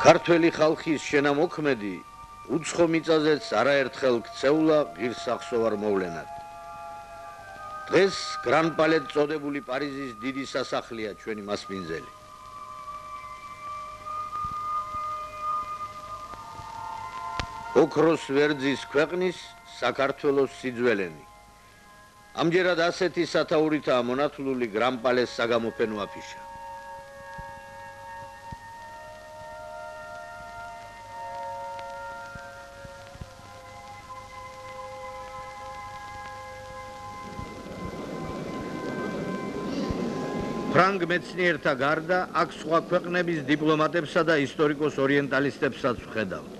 ქართველი ხალხის შენამოქმედი უცხო მიწაზეც არაერთხელ ქცეულა ღირსახსოვარ მოვლენად. დღეს გრან-პალეტ წოდებული პარიზის დიდი სასახლეა ჩვენი მასპინძელი. ოქროს ვერძის ქვეყნის საქართველოს სიძველენი. ამჯერად ასეთი სათაურითაა მონათლული გრან-პალეს საგამოფენო აფიშა. ფრანგ მეცნიერთა გარდა აქ სხვა ქვეყნების დიპლომატებსა და ისტორიკოს ორიენტალისტებსაც ვხედავთ.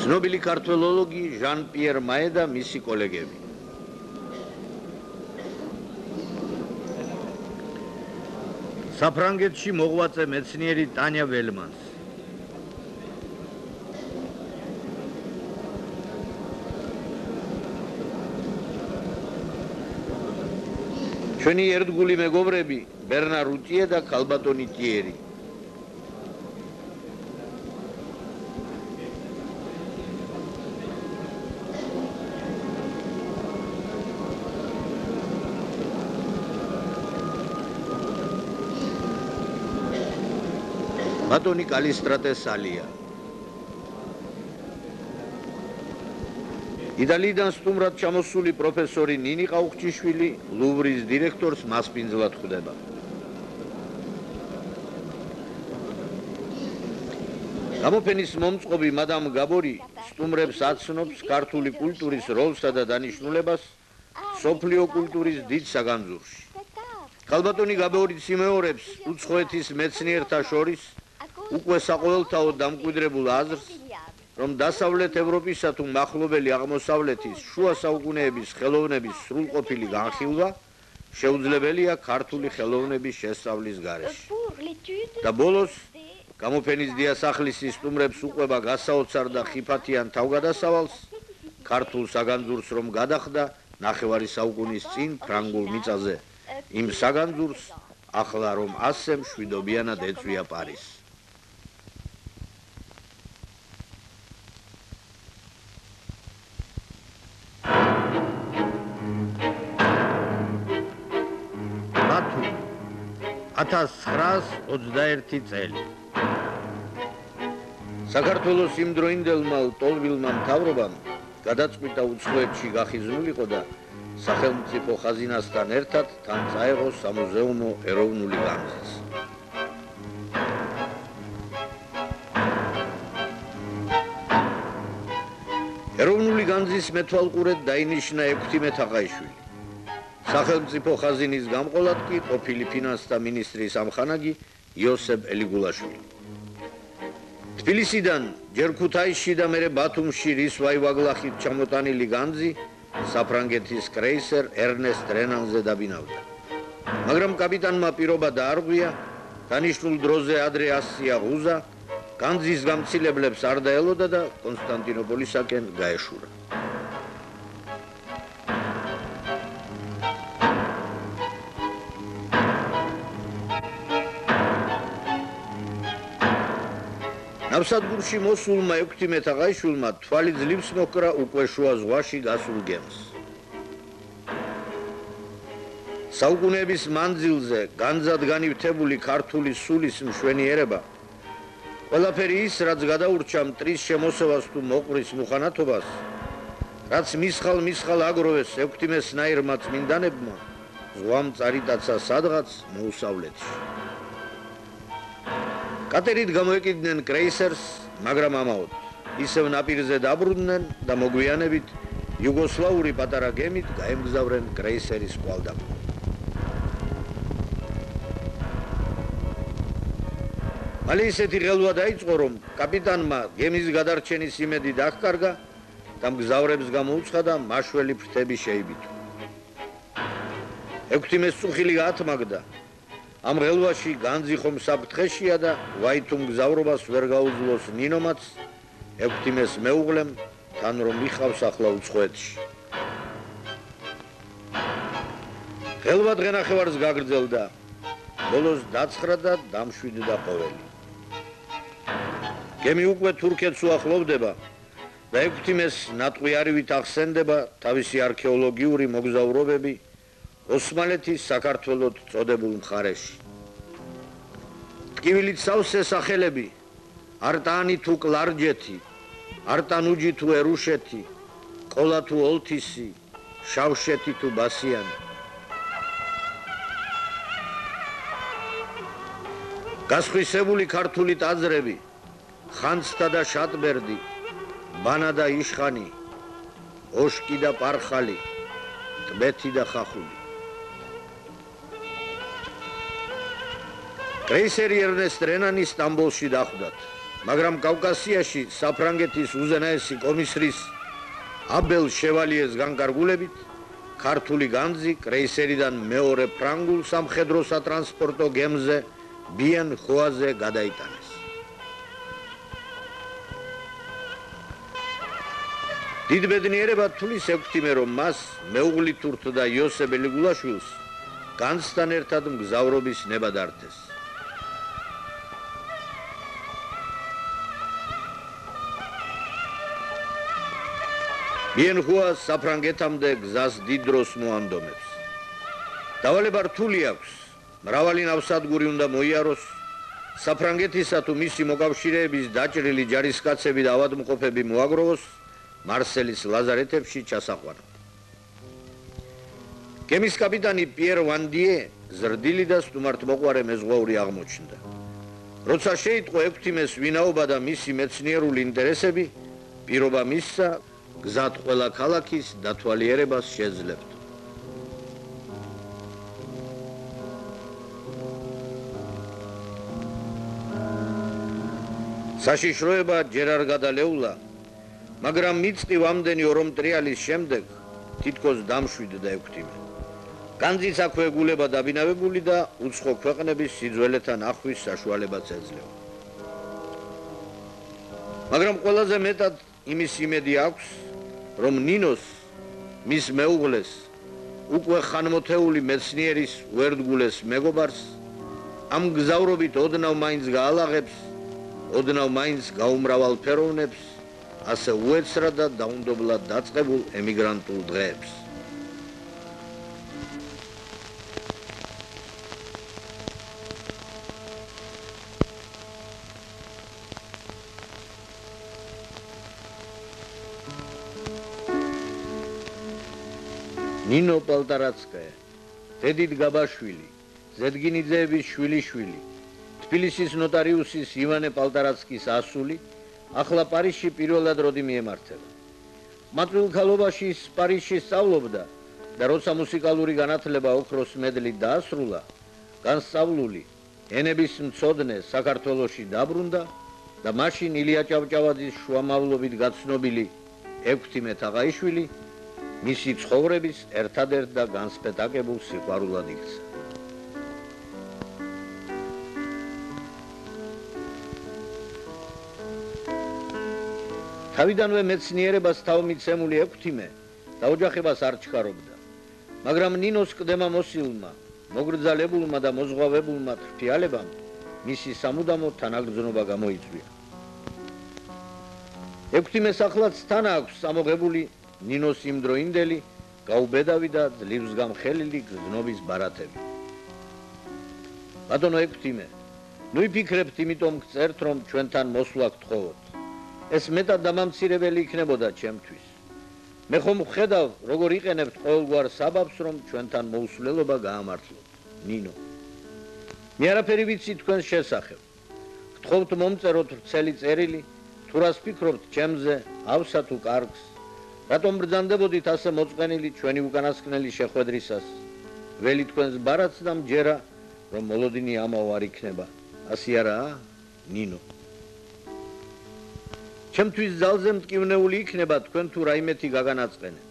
ცნობილი ქართველოლოგი ჟან-პიერ მაე და მისი კოლეგები. საფრანგეთში მოღვაწე მეცნიერი ტანია ველმანს. ჩვენი ერთგული მეგობრები ბერნარ რუტიე და ქალბატონი ტიერი. ბატონი კალისტრატე სალია. იტალიიდან სტუმრად ჩამოსული პროფესორი ნინი ყაუხჩიშვილი ლუვრის დირექტორს მასპინძლად ხვდება. გამოფენის მომწყობი მადამ გაბორი სტუმრებს აცნობს ქართული კულტურის როლსა და დანიშნულებას სოფლიო კულტურის დიდ საგანძურში. ქალბატონი გაბორიც იმეორებს უცხოეთის მეცნიერთა შორის უკვე საყოველთაოდ დამკვიდრებულ აზრს, რომ დასავლეთ ევროპისა თუ მახლობელი აღმოსავლეთის შუა საუკუნეების ხელოვნების სრულყოფილი განხილვა შეუძლებელია ქართული ხელოვნების შესწავლის გარეშე. და ბოლოს გამოფენის დიასახლისის სტუმრებს უყვება გასაოცარ და ხიფათიან თავგადასავალს ქართულ საგანძურს რომ გადახდა ნახევარი საუკუნის წინ ფრანგულ მიწაზე. იმ საგანძურს ახლა რომ ასე მშვიდობიანად ეწვია პარიზს. ბათუმი 1921 წელი. საქართველოს იმდროინდელმა ლტოლვილმა მთავრობამ გადაწყვიტა უცხოეთში გახიზნულიყო და სახელმწიფო ხაზინასთან ერთად თან წაეღო სამუზეუმო ეროვნული განძიც. ეროვნული განძის მეთვალყურედ დაინიშნა ექვთიმე თაყაიშვილი. სახელმწიფო ხაზინის გამყოლად კი ყოფილი ფინანსთა მინისტრის ამხანაგი იოსებ ელიგულაშვილი. თბილისიდან ჯერ ქუთაისში და მერე ბათუმში რის ვაივაგლახით ჩამოტანილი განძი საფრანგეთის კრეისერ ერნესტ რენანზე დაბინავდა. მაგრამ კაპიტანმა პირობა დაარღვია, დანიშნულ დროზე ადრე ასწია ღუზა, განძის გამცილებლებს არ დაელოდა და კონსტანტინოპოლისაკენ გაეშურა. ნავსადგურში მოსულმა ექვთიმე თაყაიშვილმა თვალი ძლივს მოკრა უკვე შუა ზღვაში გასულ გემს. საუკუნეების მანძილზე განძად განივთებული ქართული სულის მშვენიერება, ყველაფერი ის, რაც გადაურჩა მტრის შემოსევას თუ მოყრის მუხანათობას, რაც მისხალ აგროვეს ექვთიმესნაირმა წმინდანებმა, ზღვამ წარიტაცა სადღაც მოუსავლეთში. კატერით გამოეკიდნენ კრეისერს, მაგრამ ამაოდ ისევ ნაპირზე დაბრუნდნენ და მოგვიანებით იუგოსლავური პატარა გემით გაემგზავრნენ კრეისერის კვალდაკვალ. მალე ისეთი ღელვა დაიწყო, რომ კაპიტანმა გემის გადარჩენის იმედი დაჰკარგა და მგზავრებს გამოუცხადა მაშველი ფრთები შეიბითო. ექვთიმეს წუხილი გაათმაგდა. ამ ღელვაში განძი ხომ საფრთხეშია და ვაითუ მგზავრობას ვერ გაუძლოს ნინომაც ექვთიმეს მეუღლემ თან რომ მიხავს ახლა უცხოეთში. ხელვადღე ნახევარს გაგრძელდა. ბოლოს დაცხრა და დამშვიდდა ყოველი. გემი უკვე თურქეთს უახლოვდება და ექვთიმეს ნატყვიარივით ახსენდება თავისი არქეოლოგიური მოგზაურობები ოსმალეთის საქართველოს წოდებულ მხარეში. ტკივილით სავსე სახელები არტანი თუ კლარჯეთი, არტანუჯი თუ ერუშეთი, ყოლა თუ ოლთისი, შავშეთი თუ ბასიანი. გასხვისებული ქართული ტაძრები, ხანძთა და შატბერდი, ბანა და იშხანი, ოშკი და პარხალი, ტბეთი და ხახული. კრეისერი ერნესტ რენანი სტამბოლში დახვდათ, მაგრამ კავკასიაში საფრანგეთის უზენაესი კომისრის აბელ შევალიეს განკარგულებით ქართული განძი კრეისერიდან მეორე ფრანგულ სამხედრო სატრანსპორტო გემზე ბიან ხოაზე გადაიტანეს. დიდ ბედნიერება თulis ექვთიმე რომ მას მეუღლი თურთ და იოსებ ელიგულაშვილს განძთან ერთად მგზავრობის ნება დართეს. ბიან ხოა საფრანგეთამდე გზას დიდ დროს მოანდომებს. დავალება რთული აქვს. მრავალი ნავსადგური უნდა მოიაროს, საფრანგეთისა თუ მისი მოკავშირეების დაჭრილი ჯარისკაცები და ავადმყოფები მოაგროვოს მარსელის ლაზარეთებში ჩასაყვანად. გემის კაპიტანი პიერ ვანდიე ზრდილი და სტუმართმოყვარე მეზღვაური აღმოჩნდა. როცა შეიტყო ექვთიმეს ვინაობა და მისი მეცნიერული ინტერესები, პირობა მისცა გზად ყველა ქალაქის დათვალიერებას შეძლებთ. საშიშროება ჯერ არ გადალეულა, მაგრამ მიწყივ ამდენი ორმტრიალის შემდეგ თითქოს დამშვიდდა ექვთიმე. განძის აქვე ეგულება დაბინავებული და უცხო ქვეყნების სიძველეთან ახვის საშუალებაც ეძლევა. მაგრამ ყველაზე მეტად იმის იმედი აქვს, რომ ნინოს, მის მეუღლეს, უკვე ხანმოთეული მეცნიერის უერთგულეს მეგობარს ამ გზავრობით ოდნავ მაინც გაალაღებს, ოდნავ მაინც გაუმრავალფეროვნებს, ასე უეცრად და დაუნდობლად დაწყებულ ემიგრანტულ დღეებს. ნინო პალტარაცკაია, დედით გაბაშვილი, ზედგინიძეების შვილიშვილი, თბილისის ნოტარიუსის ივანე პალტარაცკის ასული, ახლა პარიზში პირველად როდი მიემართება. მათვილ ქალობაში პარიზში სწავლობდა და როცა მუსიკალური განათლება ოქროს მედლით დაასრულა, განსწავლული ენების მცოდნე საქართველოში დაბრუნდა და მაშინ ილია ჭავჭავაძის შუამავლობით გაცნობილი ექვთიმე თაღაიშვილი მისი ცხოვრების ერთადერთ და განსპეტაკებულ სიყვარულად იქცა. თავიდანვე მეცნიერებას თავმიცემული ექვთიმე დაოჯახებას არ ჩქარობდა, მაგრამ ნინოს კდემა მოსილმა, მოგრძალებულმა და მოზღვავებულმა თრფიალებამ მისი სამუდამო თანაგრძნობა გამოიწვია. ექვთიმეს ახლაც თან აქვს ამოღებული ნინოს იმდროინდელი, გაუბედავი და ძლივს გამხელილი გრძნობის ბარათები. ბატონო ექვთიმე, ნუ იფიქრებთ, იმიტომ გწერთ, რომ ჩვენთან მოსვლა გთხოვოთ. ეს მეტად დამამცირებელი იქნებოდა ჩემთვის. მე ხომ ვხედავ, როგორ იყენებთ ყოველგვარ საბაბს, რომ ჩვენთან მოუსვლელობა გაამართლოთ. ნინო. მე არაფერი ვიცი თქვენს შესახებ. გთხოვთ მომწეროთ ვრცელი წერილი, თუ რას ფიქრობთ ჩემზე, ავსა თუ კარგს. რატომ ბრძანდებოდით ასე მოწყენილი ჩვენი უკანასკნელი შეხვედრისას? ველი თქვენს ბარათს და მჯერა, რომ მოლოდინი ამაო არ იქნება. ასე არაა, ნინო. ჩემთვის ძალზე მტკივნეული იქნება თქვენ თუ რაიმეთი გაგანაწყენეთ.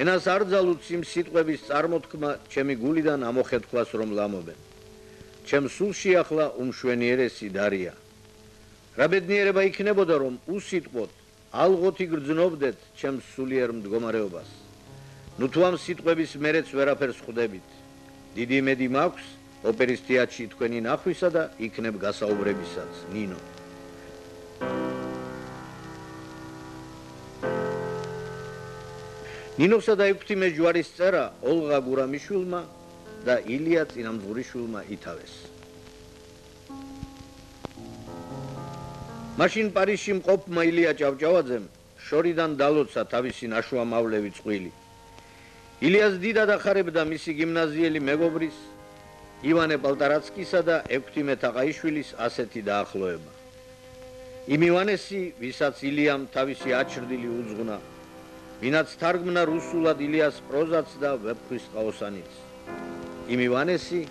ენას არ ძალუც იმ სიტყვების წარმოთქმა ჩემი გულიდან ამოხეთქვას რომ ლამობენ. ჩემ სულში ახლა უმშვენიერესი დარია. რა ბედნიერება იქნებოდა რომ უსიტყვოდ ალღოთ იგრძნობდეთ ჩემს სულიერ მდგომარეობას. ნუ თუ ამ სიტყვების მერეც ვერაფერს ხვდებით. დიდი იმედი მაქვს ოპერის თეატრში თქვენი ნახვისა და იქნებ გასაუბრებისაც, ნინო. ნინოსა და ექვთიმე ჯვარის წერა ოლღა გურამიშვილმა და ილია წინამძღვრიშვილმა ითავეს. მაშინ პარიზში მყოფმა ილია ჭავჭავაძემ შორიდან დალოცა თავისი ნაშუამავლევი წყვილი. ილიას დიდად ახარებდა მისი გიმნაზიელი მეგობრის ივანე პალტარაცკისა და ექვთიმე თაყაიშვილის ასეთი დაახლოება. იმ ივანესი, ვისაც ილიამ თავისი აჩრდილი უძღვნა, ვინაც თარგმნა რუსულად ილიას პროზაც და ვეფხვის ყაოსანიც. იმ ივანესი,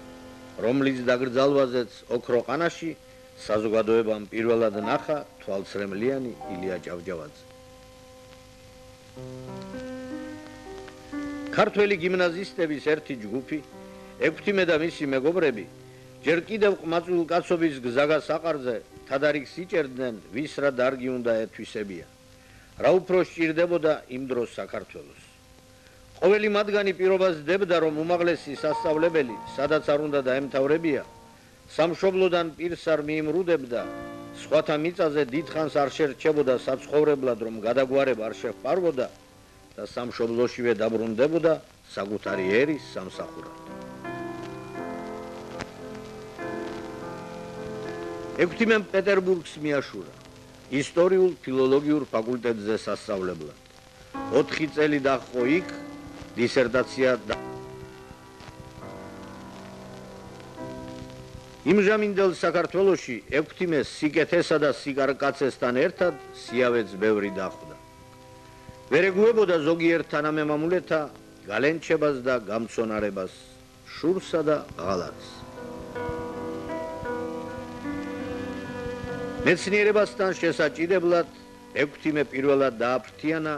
რომლის დაგრძალვაზეც ოქრო ყანაში საზოგადოებამ პირველად ნახა თვალცრემლიანი ილია ჭავჭავაძე. ქართველი გიმნაზისტების ერთი ჯგუფი, ექვთიმე და მისი მეგობრები, ჯერ კიდევ ყმაწვილ კაცობის გზაგას აყარზე თადარიგს იჭერდნენ, ვის რა დარგი უნდა ეთვისებია, რა უფრო სჭირდებოდა იმ დროს საქართველოს. ყოველი მათგანი პირობას დებდა, რომ უმაღლესი სასწავლებელი, სადაც არ უნდა დაემთავრებია, სამშობლოდან პირს არ მიიმრუდებდა, სხვათა მიწაზე დიდხანს არ შერჩებოდა საცხოვრებლად, რომ გადაგვარება არ შეჰპარვოდა და სამშობლოშივე დაბრუნდებოდა საკუთარი ერის სამსახურად. ექვთიმემ პეტერბურგს მიაშურა ისტორიულ ფილოლოგიურ ფაკულტეტზე სასწავლებლად. 4 წელი დაჰყო იქ დისერტაცია და იმჟამინდელ საქართველოში ექვთიმეს სიკეთესა და სიკარკაცესთან ერთად სიავეც ბევრი დახვდა. ვერ ეგუებოდა ზოგიერთ თანამემამულეთა გალენჩებას და გამწონარებას, შურსა და ღალატს. მეცნიერებასთან შესაჭიდებლად ექვთიმე პირველად დააფრთიანა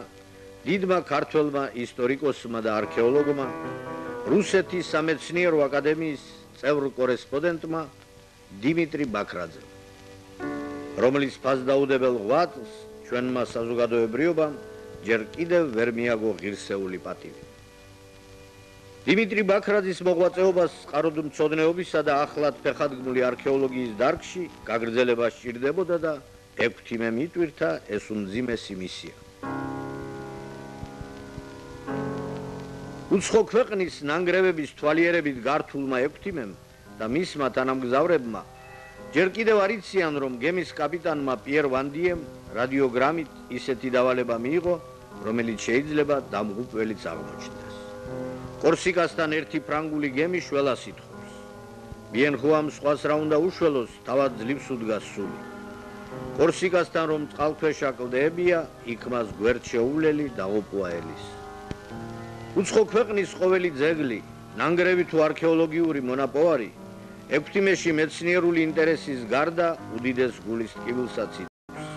დიდმა ქართველმა ისტორიკოსმა და არქეოლოგმა, რუსეთის სამეცნიერო აკადემიის წევრ კორესპონდენტმა დიმიტრი ბაქრაძემ, რომლის ფასდაუდებელ ღვაწლს ჩვენმა საზოგადოებრიობამ ჯერ კიდევ ვერ მიაგო ღირსეული პატივი. დიმიტრი ბაქრაძის მოღვაწეობას წყაროდმცოდნეობისა და ახლად ფეხადგმული არქეოლოგიის დარგში გაგრძელება სჭირდებოდა და ექვთიმემ იტვირთა ეს უმძიმესი მისია. უცხო ქვეყნის ნანგრევების თვალიერებით გართულმა ექვთიმემ და მისმა თანამგზავრებმა ჯერ კიდევ არ იციან, რომ გემის კაპიტანმა პიერ ვანდიემ რადიოგრამით ისეთი დავალება მიიღო, რომელიც შეიძლება დამღუპველიც აღმოჩნდეს. კორსიკასთან ერთი ფრანგული გემი შველას ითხოვს. ბიენხუამ სხვას რა უნდა უშველოს, თავად ძლივს უდგას სული. კორსიკასთან რომ წყალქვეშა კლდეებია, იქ მას გვერდ შეუვლელი დაღუპვა ელის. უცხო ქვეყნის ყოველი ძეგლი, ნანგრევი თუ არქეოლოგიური მონაპოვარი, ექვთიმეში მეცნიერული ინტერესის გარდა უდიდეს გულის ტკივილსაც იწვევს.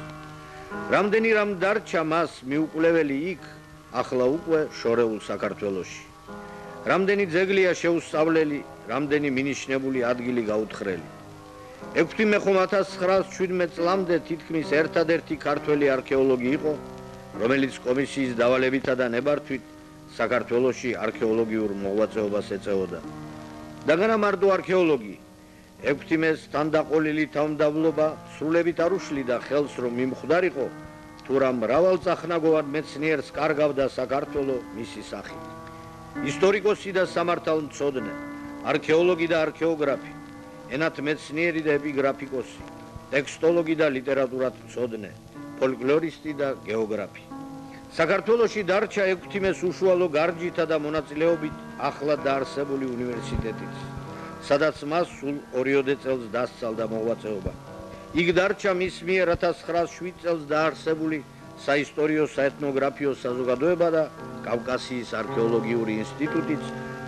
რამდენი რამ დარჩა მას მიუკვლეველი იქ, ახლა უკვე შორეულ საქართველოში. რამდენი ძეგლია შეუსწავლელი, რამდენი მინიშნებული ადგილი გაუთხრელი. ექვთიმე ხომ 1917 წლამდე თითქმის ერთადერთი ქართველი არქეოლოგი იყო, რომელიც კომისიის დავალებითა და ნებართვით საქართველოში არქეოლოგიურ მოღვაწეობას ეწეოდა. და განა მარტო არქეოლოგი, ექვთიმეს თანდაყოლილი თავმდაბლობა სრულებით არ უშლიდა ხელს, რომ მიმხვდარიყო, თუ რა მრავალწახნაგოვან მეცნიერს კარგავდა საქართველო მისი სახით. ისტორიკოსი და სამართალმცოდნე, არქეოლოგი და არქეოგრაფი, ენათმეცნიერი და ეპიგრაფიკოსი, ტექსტოლოგი და ლიტერატურათმცოდნე, ფოლკლორისტი და გეოგრაფი. საქართველოში დარჩა ექვთიმეს უშუალო გარჯითა და მონაწილეობით ახლად დაარსებული უნივერსიტეტიც, სადაც მას სულ 2 წელს დასწალდა მოღვაწეობა. იქ დარჩა მის მიერ 1907 წელს დაარსებული საისტორიო საეთნოგრაფიო საზოგადოება და კავკასიის არქეოლოგიური ინსტიტუტიც,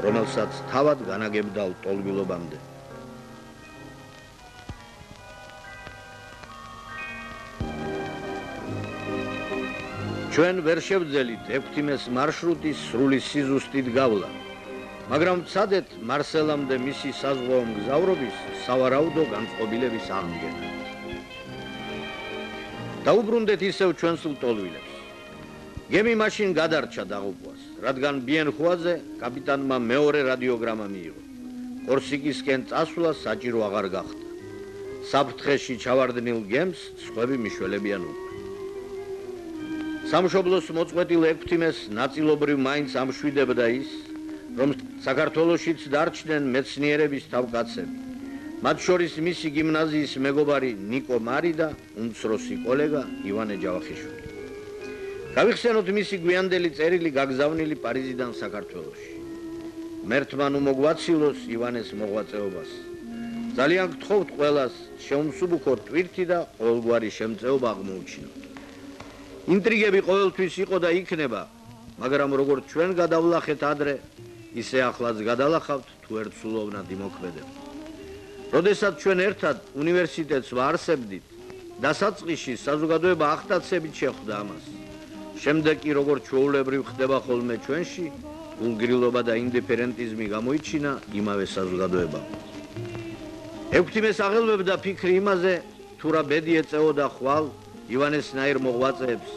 რომელსაც თავად განაგებდა ლტოლვილობამდე. ჩვენ ვერ შევძელით ექვთიმეს მარშრუტის სრული სიზუსტით გავლა, მაგრამ ვცადეთ მარსელამდე მისი საზღვაო მგზავრობის სავარაუდო განწყობილების აღდგენა. დაუბრუნდეთ ისევ ჩვენს ლტოლვილებს. გემი მაშინ გადარჩა დაღუპვას, რადგან ბიენხუაზე კაპიტანმა მეორე რადიოგრამა მიიღო. კორსიკისკენ წასვლა საჭირო აღარ გახდა. საფრთხეში ჩავარდნილ გემს სხვები მიშველებიან უკვე. სამშობლოს მოწყვეტილ ექვთიმეს ნაწილობრივ მაინც ამშვიდებდა ის, რომ საქართველოშიც დარჩნენ მეცნიერების თავკაცები. მათ შორის მისი გიმნაზიის მეგობარი ნიკო მარი და უმცროსი კოლეგა ივანე ჯავახიშვილი. გავიხსენოთ მისი გვიანდელი წერილი გაგზავნილი პარიზიდან საქართველოში. მერთმა ნუ მოგვაცილოს ივანეს მოღვაწეობას. ძალიან გთხოვთ ყველას შეუმსუბუქოთ ტვირთი და ყოველგვარი შემწეობა აღმოუჩინოთ. ინტრიგები ყოველთვის იყო და იქნება, მაგრამ როგორც ჩვენ გადავლახეთ ადრე, ისე ახლაც გადალახავთ თუ ერთსულოვნად იმოქმედებთ. როდესაც ჩვენ ერთად უნივერსიტეტს ვაარსებდით, დასაწყისში საზოგადოება ახტაცებით შეხვდა ამას. შემდეგ კი როგორც ჩვეულებრივ ხდება ხოლმე ჩვენში, გულგრილობა და ინდიფერენტიზმი გამოიჩინა იმავე საზოგადოებამ. ექვთიმეს აღელვებდა ფიქრი იმაზე, თუ რა ბედი ეწეოდა ხვალ ივანესნაირ მოღვაწეებს,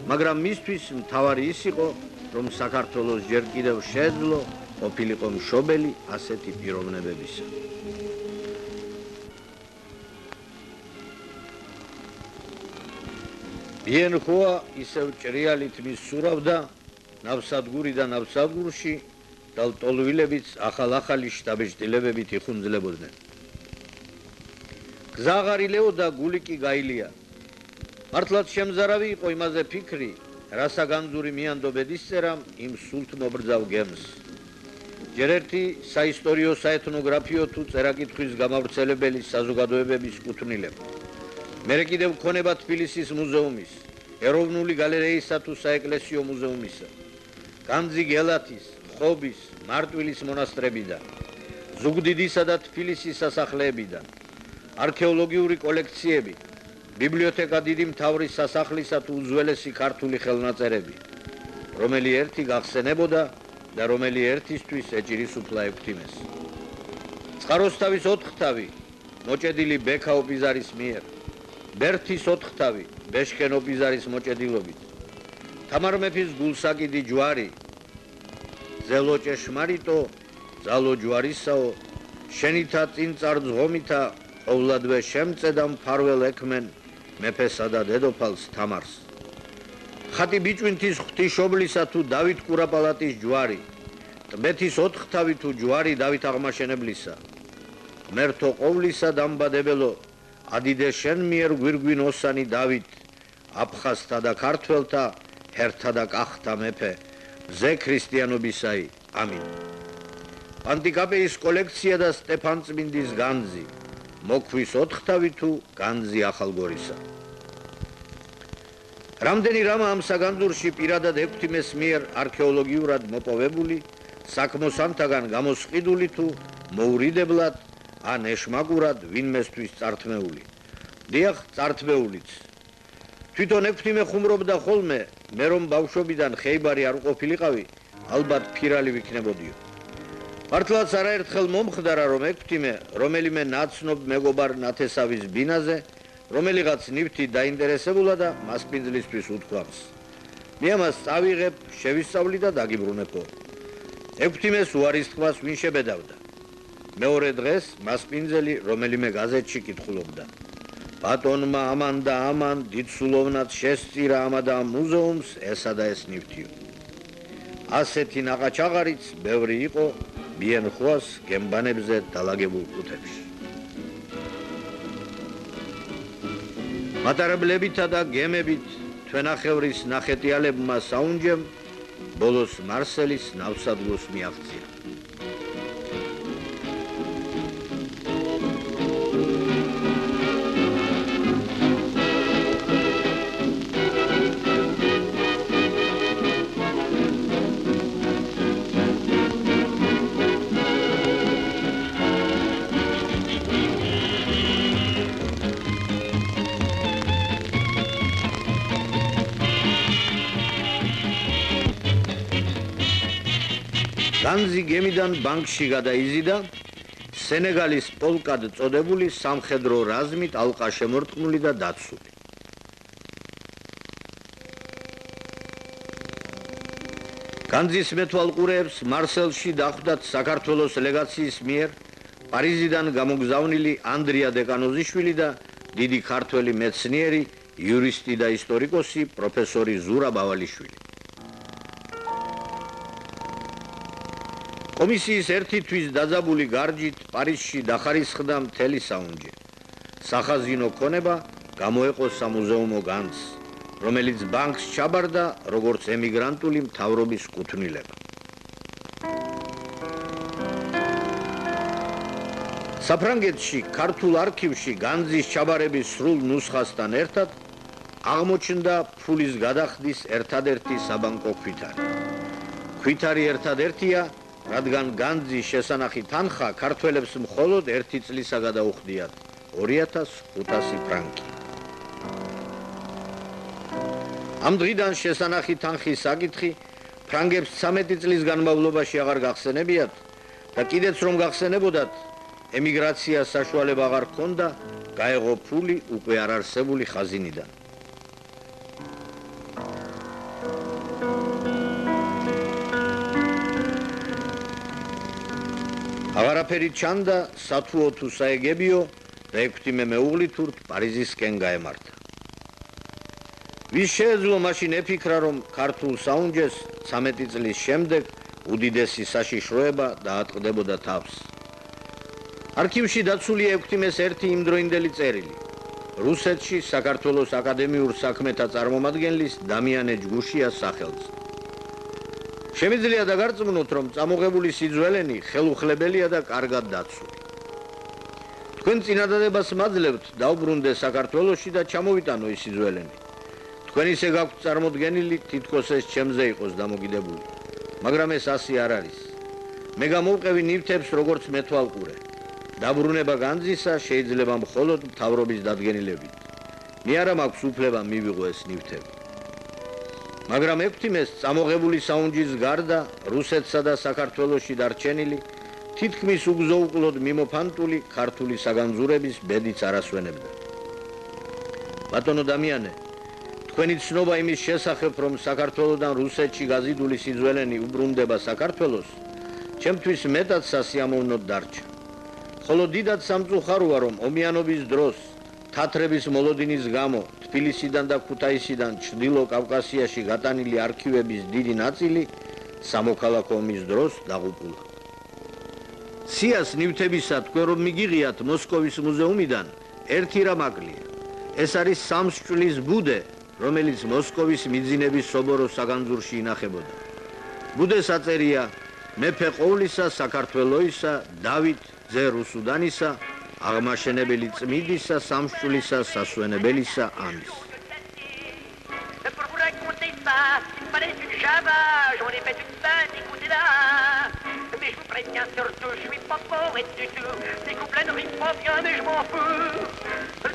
მაგრამ მისთვის მთავარი ის იყო, რომ საქართველოს ჯერ კიდევ შეეძლო ყოფილიყო მშობელი ასეთი პიროვნებებისა. ბიენხოა ისევ ჭრიალით მისურავდა ნავსადგური და ნავსადგურში და ლტოლვილებიც ახალ-ახალი შტაბეჭდილებებით იხუნძლებოდნენ. გზა აღარ ილეოდა, გული კი გაილია. მართლაც შემზარავი იყო იმაზე ფიქრი, რასა განძური მიანდო ბედისწერამ იმ სულთ მობრძავ გემს. ჯერ ერთი საისტორიო, საეთნოგრაფიო თუ წერა-კითხვის გამავრცელებელი საზოგადოებების კუთვნილება. მერე კიდევ ქონება თბილისის მუზეუმის, ეროვნული გალერეისა თუ საეკლესიო მუზეუმისა, განძი გელათის, ხობის, მარტვილის მონასტრებიდან, ზუგდიდისა და თბილისის სასახლეებიდან, არქეოლოგიური კოლექციები, ბიბლიოთეკა დიდი მთავრის სასახლისა თუ უძველესი ქართული ხელნაწერები, რომელი ერთი გახსენებოდა და რომელი ერთისთვის ეჭირის უფლა ექვთიმეს. წყაროსთავის ოთხთავი, მოჭედილი ბექა ოპიზარის მიერ, ბერთის ოთხთავი, ბეშკენ ოპიზარის მოჭედილობით, თამარ მეფის გულსაკიდი ჯვარი, ზელო ჭეშმარიტო, ძალო ჯვარისაო, შენითა წინწარ ძღომითა ყოვლადვე შემწედა მფარველ ექმენ მეფესა და დედოფალს თამარს. ხატი ბიჭვინთის ღვთისმშობლისა თუ დავით კურაპალატის ჯვარი, ტბეთის ოთხთავი თუ ჯვარი დავით აღმაშენებლისა, მერთო ყოვლისა დამბადებელო, ადიდე შენ მიერ გვირგვინ ოსანი დავით, აფხაზთა და ქართველთა, ჰერთა და კახთა მეფე, ზე ქრისტიანობისაი, ამინ. პანტიკაპეის კოლექცია და სტეფანწმინდის განძი, მოქვის ოთხთავი თუ განძი ახალგორისა. რამდენი რამა ამ საგანძურში პირადად ექვთიმეს მიერ არქეოლოგიურად მოპოვებული, საქმოსანთაგან გამოსყიდული თუ მოურიდებლად ან ეშმაკურად ვინმესთვის წართმეული. დიახ, წართმეულიც. თვითონ ექვთიმე ხუმრობდა ხოლმე, მე რომ ბავშვობიდან ხეიბარი არ ყოფილიყავი, ალბათ ფირალი ვიქნებოდიო. მართლაც არაერთხელ მომხდარა, რომ ექვთიმე რომელიმე ნაცნობ მეგობარ ნათესავის ბინაზე, რომელიღაც ნივთი დაინტერესებულა და მასპინძლისთვის უთქვამს. მე ამას წავიღებ, შევისწავლი და დაგიბრუნებო. ექვთიმეს უარის თქმას ვინ შებედავდა. მეორე დღეს მასპინძელი რომელიმე გაზეთში კითხულობდა. ბატონმა ამან და ამან დიდსულოვნად შესწირა ამა და ამ მუზეუმს ესა და ეს ნივთიო. ასეთი ნაყაჩაღარიც ბევრი იყო ბიენხოას გემბანებზე დალაგებულ კუთხეებში. მატარებლებითა და გემებით თვენახევრის ნახეტიალებმა საუნჯემ ბოლოს მარსელის ნავსადგურს მიაღწია. განძი გემიდან ბანკში გადაიზიდა, სენეგალის პოლკად წოდებული სამხედრო რაზმით ალყა შემორტყმული და დაცული. განძის მეთვალყურეებს მარსელში დახვდათ საქართველოს ლეგაციის მიერ პარიზიდან გამოგზავნილი ანდრია დეკანოზიშვილი და დიდი ქართველი მეცნიერი, იურისტი და ისტორიკოსი პროფესორი ზურაბ ავალიშვილი. კომისიის ერთი თვის დაძაბული გარჯით პარიზში დახარისხდა მთელი საუნჯე. სახაზინო ქონება გამოეყო სამუზეუმო განძს, რომელიც ბანკს ჩაბარდა როგორც ემიგრანტული მთავრობის კუთვნილება. საფრანგეთში ქართულ არქივში განძის ჩაბარების სრულ ნუსხასთან ერთად აღმოჩნდა ფულის გადახდის ერთადერთი საბანკო ქვითარი. ქვითარი ერთადერთია, რადგან განძის შესანახი თანხა ქართველებს მხოლოდ 1 წლისა გადაუხდიათ 2500 ფრანკი. ამ დღიდან შესანახი თანხის საკითხი ფრანგებს 13 წლის განმავლობაში აღარ გახსენებიათ და კიდეც რომ გახსენებოდათ, ემიგრაციას საშუალება აღარ ჰქონდა, გაეღო ფული უკვე არარსებული ხაზინიდან. აღარაფერი ჩანდა სათუო თუ საეგებიო და 6 მეუღლით ურთ პარიზისკენ გაემართა. ვის შეეძლო მაშინ ეფიქრა, რომ ქართულ საუნჯეს 13 წლის შემდეგ უდიდესი საშიშროება დაატყდებოდა თავს. არქივში დაცულია 6-მეს ერთი იმდროინდელი წერილი. რუსეთში საქართველოს აკადემიურ საქმეთა წარმომადგენლის დამიანე ჯგუშიას სახელს. შემიძლია დაგარწმუნოთ, რომ წამოღებული სიძველენი ხელუხლებელია და კარგად დაცული. თქვენ წინადადებას მაძლევთ დაუბრუნდე საქართველოში და ჩამოვიტანო ის სიძველენი. თქვენ ისე გაქვთ წარმოდგენილი, თითქოს ეს ჩემზე იყოს დამოკიდებული. მაგრამ ეს ასე არ არის. მე გამოვყევი ნივთებს როგორც მეთვალყურე. დაბრუნება განძისა შეიძლება მხოლოდ მთავრობის დადგენილებით. მე არა მაქვს უფლება მივიღო ეს ნივთები. მაგრამ 6-მეს წამოღებული საუნჯის გარდა რუსეთსა და საქართველოში დარჩენილი თითქმის უგზოუყლოდ მიმოფანტული ქართული საგანძურების ბედიც არასვენებდა. ბატონო დამიანე, თქვენი ცნობა იმის შესახებ, რომ საქართველოდან რუსეთში გაზიდული სიძველენი უბრუნდება საქართველოს, ჩემთვის მეტად სასიამოვნოდ დარჩა. ხოლო დიდად სამწუხაროა, რომ ომიანობის დროს თათრების მოლოდინის გამო თბილისიდან და ქუთაისიდან ჩრდილო კავკასიაში გატანილი არქივების დიდი ნაწილი სამოქალაქო ომის დროს დაღუპულა. სიას ნივთებისა თქვენ რომ მიგიღიათ მოსკოვის მუზეუმიდან, ერთი რამ აკლია. ეს არის სამსჭვლის ბუდე, რომელიც მოსკოვის მიძინების soboro საგანძურში ინახებოდა. ბუდეს აწერია მეფე ყოვლისა საქართველოისა დავით ძე რუსუდანისა, აღმაშენებელი წმიდისა, სამსჭვლისა, სასვენებელისა ამის.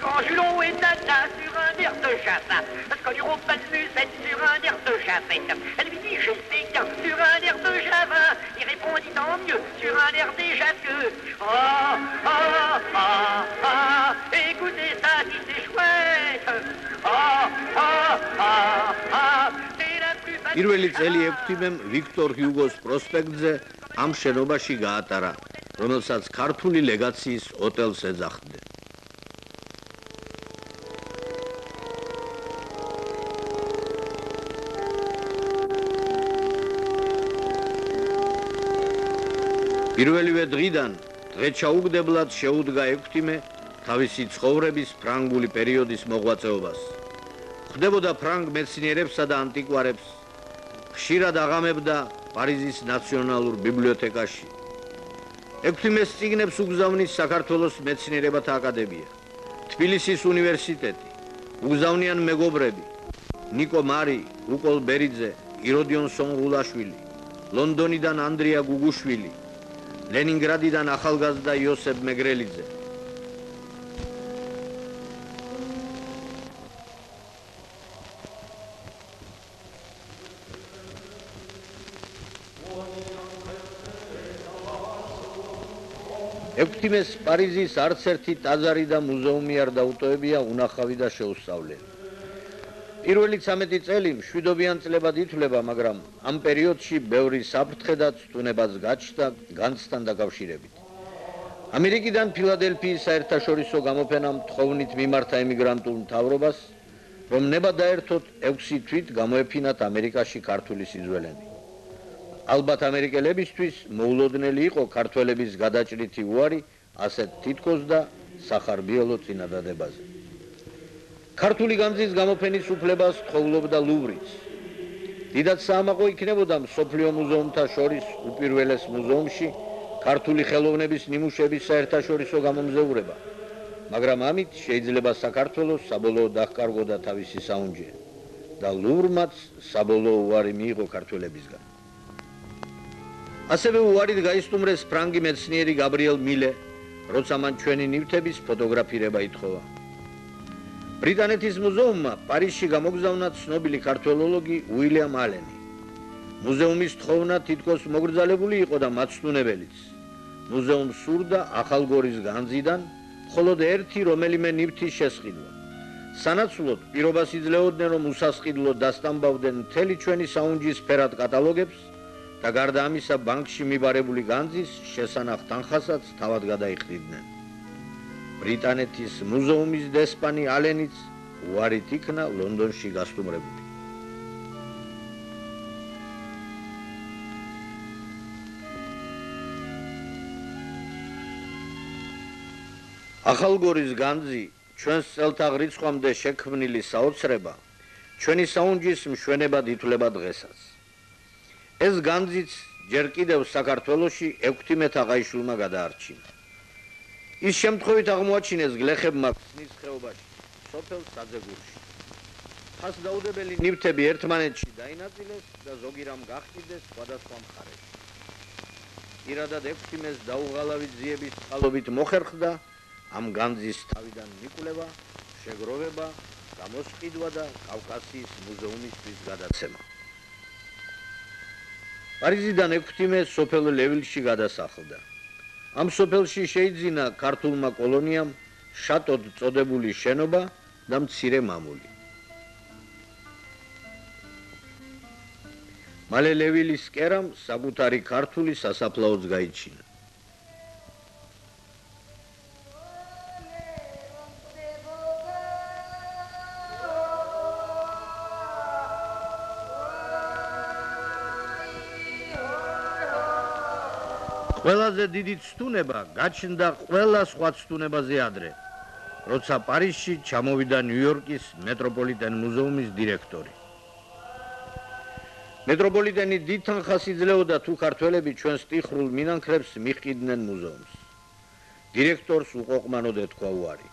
Quand Julon et Nana sur un air de chasse, quand du Robin Musette sur un air de chassette, elle lui dit je sais qu'un sur un air de Javin, il répondit tant mieux sur un air déjà vieux. Ah, ah, ah, ah, écoutez ça si c'est chouette. Ah, ah, ah, ah, c'est la plus facile. პირველი წელი 6-მემ ვიქტორ ჰიუგოს პროსპექტზე ამ შენობაში გაატარა, რომელსაც ქართული ლეგაციის ოტელს ეძახდნენ. პირველივე დღიდან დღეჩაუგდებლად შეუდგა 6-მე თავისი ცხოვრების ფრანგული პერიოდის მოღვაწეობას. ხვდებოდა ფრანგ მეცნიერებსა და ანტიკვარებს, ხშირად აღამებდა პარიზის ნაციონალურ ბიბლიოთეკაში. 6-მეს წიგნებს უგზავნის საქართველოს მეცნიერებათა აკადემია, თბილისის უნივერსიტეტი, უგზავნიან მეგობრები, ნიკო მარი, უკოლ ბერიძე, იროდიონ სონღულაშვილი, ლონდონიდან ანდრია გუგუშვილი, ლენინგრადიდან ახალგაზრდა იოსებ მეგრელიძე. ექვთიმეს პარიზის არც ერთი ტაძარი და მუზეუმი არ დაუტოვებია უნახავი და შეუსწავლელი. პირველი 13 წელი მშვიდობიან წლებად ითვლება, მაგრამ ამ პერიოდში ბევრი საფრთხე და ცდუნებაც გაჩნდა განძთან დაკავშირებით. ამერიკიდან ფილადელფიის საერთაშორისო გამოფენამ თხოვნით მიმართა ემიგრანტულ მთავრობას, რომ ნება დაერთოთ 6 თვით გამოეფინათ ამერიკაში ქართული სიძველენი. ალბათ ამერიკელებისთვის მოულოდნელი იყო ქართველების გადაჭრითი უარი ასეთ თითქოს და სახარბიელო წინადადებაზე. ქართული განძის გამოფენის უფლებას თხოვლობდა ლუვრიც. დიდად საამაყო იქნებოდა მსოფლიო მუზეუმთა შორის უპირველეს მუზეუმში ქართული ხელოვნების ნიმუშების საერთაშორისო გამომზეურება, მაგრამ ამით შეიძლება საქართველოს საბოლოოდ აღკარგოდა თავისი საუნჯე და ლუვრმაც საბოლოო უარი მიიღო ქართველებისგან. ასევე უარით გაისტუმრეს ფრანგი მეცნიერი გაბრიელ მილე, როცა მან ჩვენი ნივთების ფოტოგრაფირება ითხოვა. ბრიტანეთის მუზეუმმა პარიზში გამოგზავნა ცნობილი ქართველოლოგი უილიამ ალენი. მუზეუმის თხოვნა თითქოს მოგრძალებული იყო და მაცნუნებელიც. მუზეუმს სურდა ახალგორის განძიდან მხოლოდ ერთი რომელიმე ნივთის შესყიდვა. სანაცვლოდ პირობას იძლეოდნენ, რომ უსასყიდლოდ დასტამბავდნენ მთელი ჩვენი საუნჯის ფერად კატალოგებს და გარდა ამისა ბანკში მიბარებული განძის შესანახ თანხასაც თავად გადაიხდიდნენ. ბრიტანეთის მუზეუმის დესპანი ალენიც უარით იქნა ლონდონში გასტუმრებული. ახალგორის განძი ჩვენს წელთაღ რიცხვამდე შექმნილი საოცრება ჩვენი საუნჯის მშვენებად ითვლება დღესაც. ეს განძიც ჯერ კიდევ საქართველოში 16 აღაიშვილმა გადაარჩინა. ის შემთხვევით აღმოაჩინეს გლეხებმა ქსნის ხეობაში, სოფელ საძეგურში. ხას დაუდებელი ნივთები ერთმანეთში დაინაწილეს და ზოგი რამ გახტიდეს სხვადასხვა მხარეში. პირადად 16-ს დაუღალავი ძიების წყალობით მოხერხდა ამ განძის თავიდან მიკვლევა, შეგროვება, გამოსყიდვა და კავკასიის მუზეუმისთვის გადაცემა. პარიზიდან 16 სოფელ ლევილში გადასახლდა. ამ სოფელში შეიძინა ქართულმა კოლონიამ შატოდ წოდებული შენობა და მცირე მამული. მალე ლევილის კერამ საკუთარი ქართული სასაფლაოც გაიჩინა. ყველაზე დიდი ცდუნება გაჩნდა ყველა სხვა ცდუნებაზე ადრე, როცა პარიზში ჩამოვიდა ნიუ-იორკის მეტროპოლიტენ მუზეუმის დირექტორი. მეტროპოლიტენი დიდ თანხას იძლეოდა თუ ქართველები ჩვენს ტიხრულ მინანქრებს მიჰყიდნენ მუზეუმს. დირექტორს უყოყმანოდ ეთქვა უარი.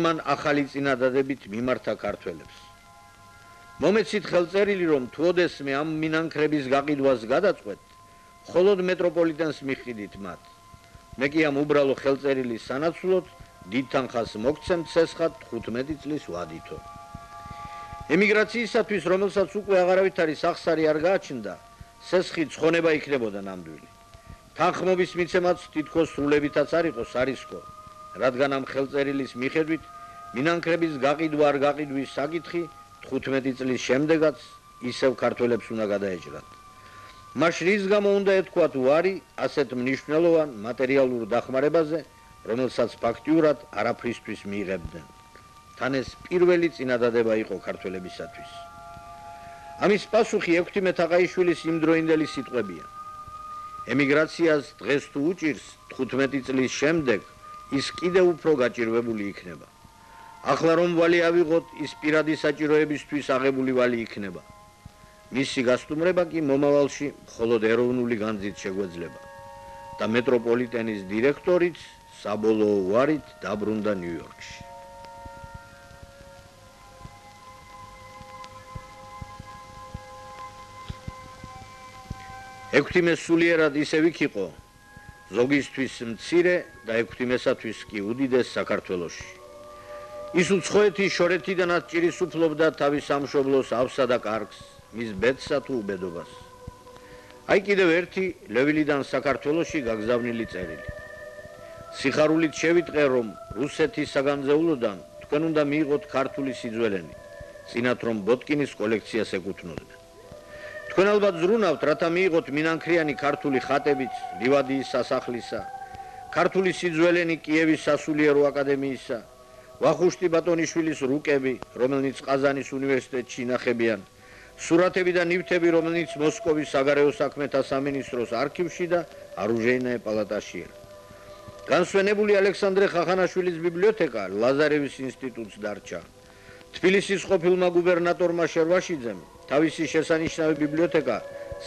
მან ახალი წინადადებით მიმართა ქართველებს. მომეცით ხელწერილი, რომ თუ ოდესმე ამ მინანქრების გაყიდვას გადაწყვეტ, მხოლოდ მეტროპოლიტენს მიჰყიდით მათ. მე კი ამ უბრალო ხელწერილის სანაცვლოდ დიდ თანხას მოგცემთ ცესხად 15 წლის ვადითო. ემიგრაციისათვის, რომელსაც უკვე აღარავითარი სახსარი არ გააჩნდა, სესხი ცხონება იქნებოდა ნამდვილი. თანხმობის მიცემაც თითქოს სრულებითაც არ იყო სარისკო, რადგან ამ ხელწერილის მიხედვით მინანქრების გაყიდვა არ გაყიდვის საკითხი 15 წლის შემდეგაც ისევ ქართველებს უნდა გადაეჭრათ. მაშ რის გამო უნდა ეთქვათ უარი ასეთ მნიშვნელოვან მატერიალურ დახმარებაზე, რომელსაც ფაქტიურად არაფრისთვის მიიღებდნენ. თან ეს პირველი წინადადება იყო ქართველებისათვის. ამის პასუხი 16 აღაიშვილის იმდროინდელი სიტყვებია. ემიგრაციას დღეს თუ უჭირს 15 წლის შემდეგ ის კიდევ უფრო გაჭირვებული იქნება. ახლა რომ ვალი ავიღოთ, ის პირადი საჭიროებისთვის აღებული ვალი იქნება. მისი გასტუმრება კი მომავალში მხოლოდ ეროვნული განძით შეგვეძლება და მეტროპოლიტენის დირექტორიც საბოლოო უარით დაბრუნდა ნიუ-იორკში. ექვთიმე სულიერად ისევ იქ იყო, ზოგისთვის მცირე და ექვთიმესათვის კი უდიდეს საქართველოში. ის უცხოეთის შორეთიდანაც ჭირის უფლობდა თავის სამშობლოს ავსა და კარგს, მის ბედსა თუ უბედობას. აი კიდევ ერთი ლევილიდან საქართველოში გაგზავნილი წერილი. სიხარულით შევიტყე, რომ რუსეთის საგანძეულოდან თქვენ უნდა მიიღოთ ქართული სიძველენი, წინათ რომ ბოტკინის კოლექციას ეკუთვნოდნენ. თქვენ ალბათ ზრუნავთ, რათა მიიღოთ მინანქრიანი ქართული ხატებიც ლივადიის სასახლისა, ქართული სიძველენი კიევის სასულიერო აკადემიისა, ვახუშტი ბატონიშვილის რუკები, რომელნიც ყაზანის უნივერსიტეტში ინახებიან, სურათები და ნივთები, რომელნიც მოსკოვის საგარეო საქმეთა სამინისტროს არქივში და არუჟეინაე პალატაშია. განსვენებული ალექსანდრე ხახანაშვილის ბიბლიოთეკა ლაზარევის ინსტიტუტს დარჩა. თბილისის ყოფილმა გუბერნატორმა შერვაშიძემ თავისი შესანიშნავი ბიბლიოთეკა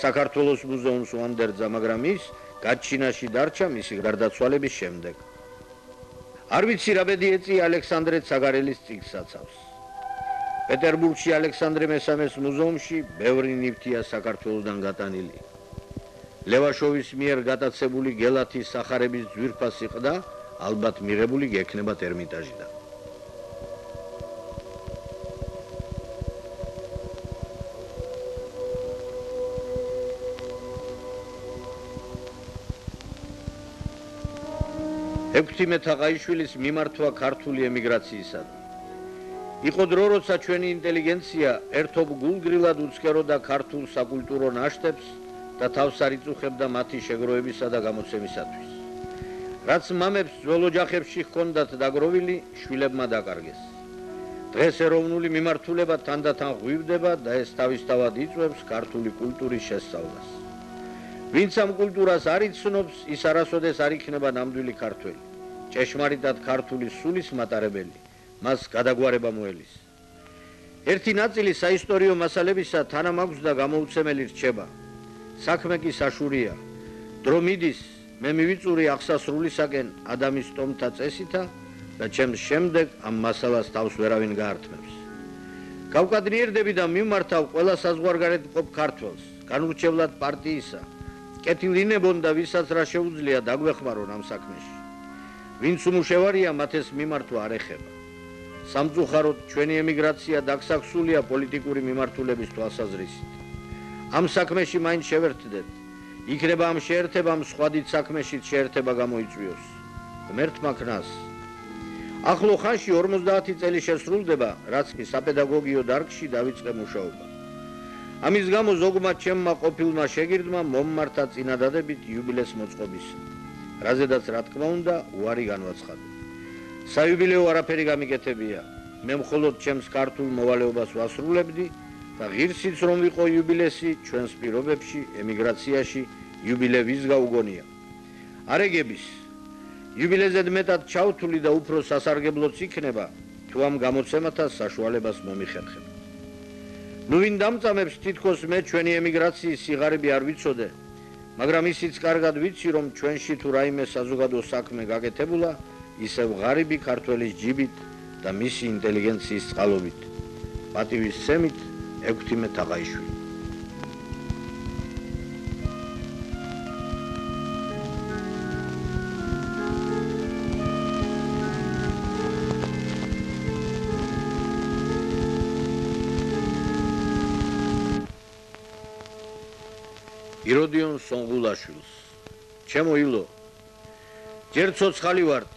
საქართველოს მუზეუმს უანდერძა, მაგრამ ის გაჩინაში დარჩა მისი გარდაცვალების შემდეგ. არ ვიცი რა ბედი ეწია ალექსანდრე ცაგარელის წიგნსაცავს. პეტერბურგში ალექსანდრე მესამეს მუზეუმში ბევრი ნივთია საქართველოდან გატანილი. ლევაშოვის მიერ გატაცებული გელათის სახარების ძვირფასი ყდა ალბათ მიღებული გექნებათ ერმიტაჟიდან. ექვთიმე თაყაიშვილის მიმართვა ქართული ემიგრაციისადმი. იყო დრო, როცა ჩვენი ინტელიგენცია ერთობ გულგრილად უცქეროდა ქართულ საკულტურო ნაშთებს და თავს არ იწუხებდა მათი შეგროვებისა და გამოცემისათვის. რაც მამებს ძველ ოჯახებში ჰქონდათ დაგროვილი, შვილებმა დაკარგეს. დღეს ეროვნული მიმართულება თანდათან ღვივდება და ეს თავისთავად იწვევს ქართული კულტურის შესწავლას. ვინც ამ კულტურას არ იცნობს, ის არასოდეს არ იქნება ნამდვილი ქართველი. ჭეშმარიტად ქართული სულის მატარებელი, მას გადაგვარება მოელის. ერთი ნაწილი საისტორიო მასალებისა თანამაგზ და გამოუცემელი რჩება. საქმე კი საშურია. დრო მიდის, მე მივიწური აღსასრულისაკენ ადამის ტომთა წესითა და ჩემს შემდეგ ამ მასალას თავს ვერავინ გაართმევს. გავკადნიერდები და მიმართავ ყველა საზღვარგარეთ მყოფ ქართველს, განურჩევლად პარტიისა. კეთილინებონ და ვისაც რა შეუძლია დაგვეხმარონ ამ საქმეში. ვინც უმუშევარია, მათ ეს მიმართვა არ ეხება. სამწუხაროდ ჩვენი ემიგრაცია დაგსაქსულია პოლიტიკური მიმართულების თვალსაზრისით. ამ საქმეში მაინც შევერთდეთ. იქნება ამ შეერთებამ სხვა დიდ საქმეშიც შეერთება გამოიწვიოს. ღმერთმა ქნას. ახლო ხანში 50 წელი შესრულდება, რაც კი საპედაგოგიო დარგში დავიწყე მუშაობა. ამის გამო ზოგმა ჩემმა ყოფილმა შეგირდმა მომმართა წინადადებით იუბილეს მოწყობისა, რაზედაც რა თქმა უნდა უარი განვაცხადა. საიუბილეო არაფერი გამიკეთებია, მე მხოლოდ ჩემს ქართულ მოვალეობას ვასრულებდი და ღირსიც რომ ვიყო იუბილესი ჩვენს პირობებში ემიგრაციაში იუბილე ვის გაუგონია. არეგების იუბილეზე მეტად ჩავთვლი და უფრო სასარგებლოც იქნება, თუ ამ გამოცემათა საშუალებას მომიხერხებ. ნუ ვინ დამწამებს თითქოს მე ჩვენი ემიგრაციის სიღარიბე არ ვიცოდე, მაგრამ ისიც კარგად ვიცი, რომ ჩვენში თუ რაიმე საზოგადო საქმე გაკეთებულა, ისევ ღარიბი ქართველის ჯიბით და მისი ინტელიგენციის წყალობით. პატივისცემით, ექვთიმე თაყაიშვილი. იროდიონ სონღულაშვილს. ჩემო ილო, ჯერ ცოცხალი ვართ,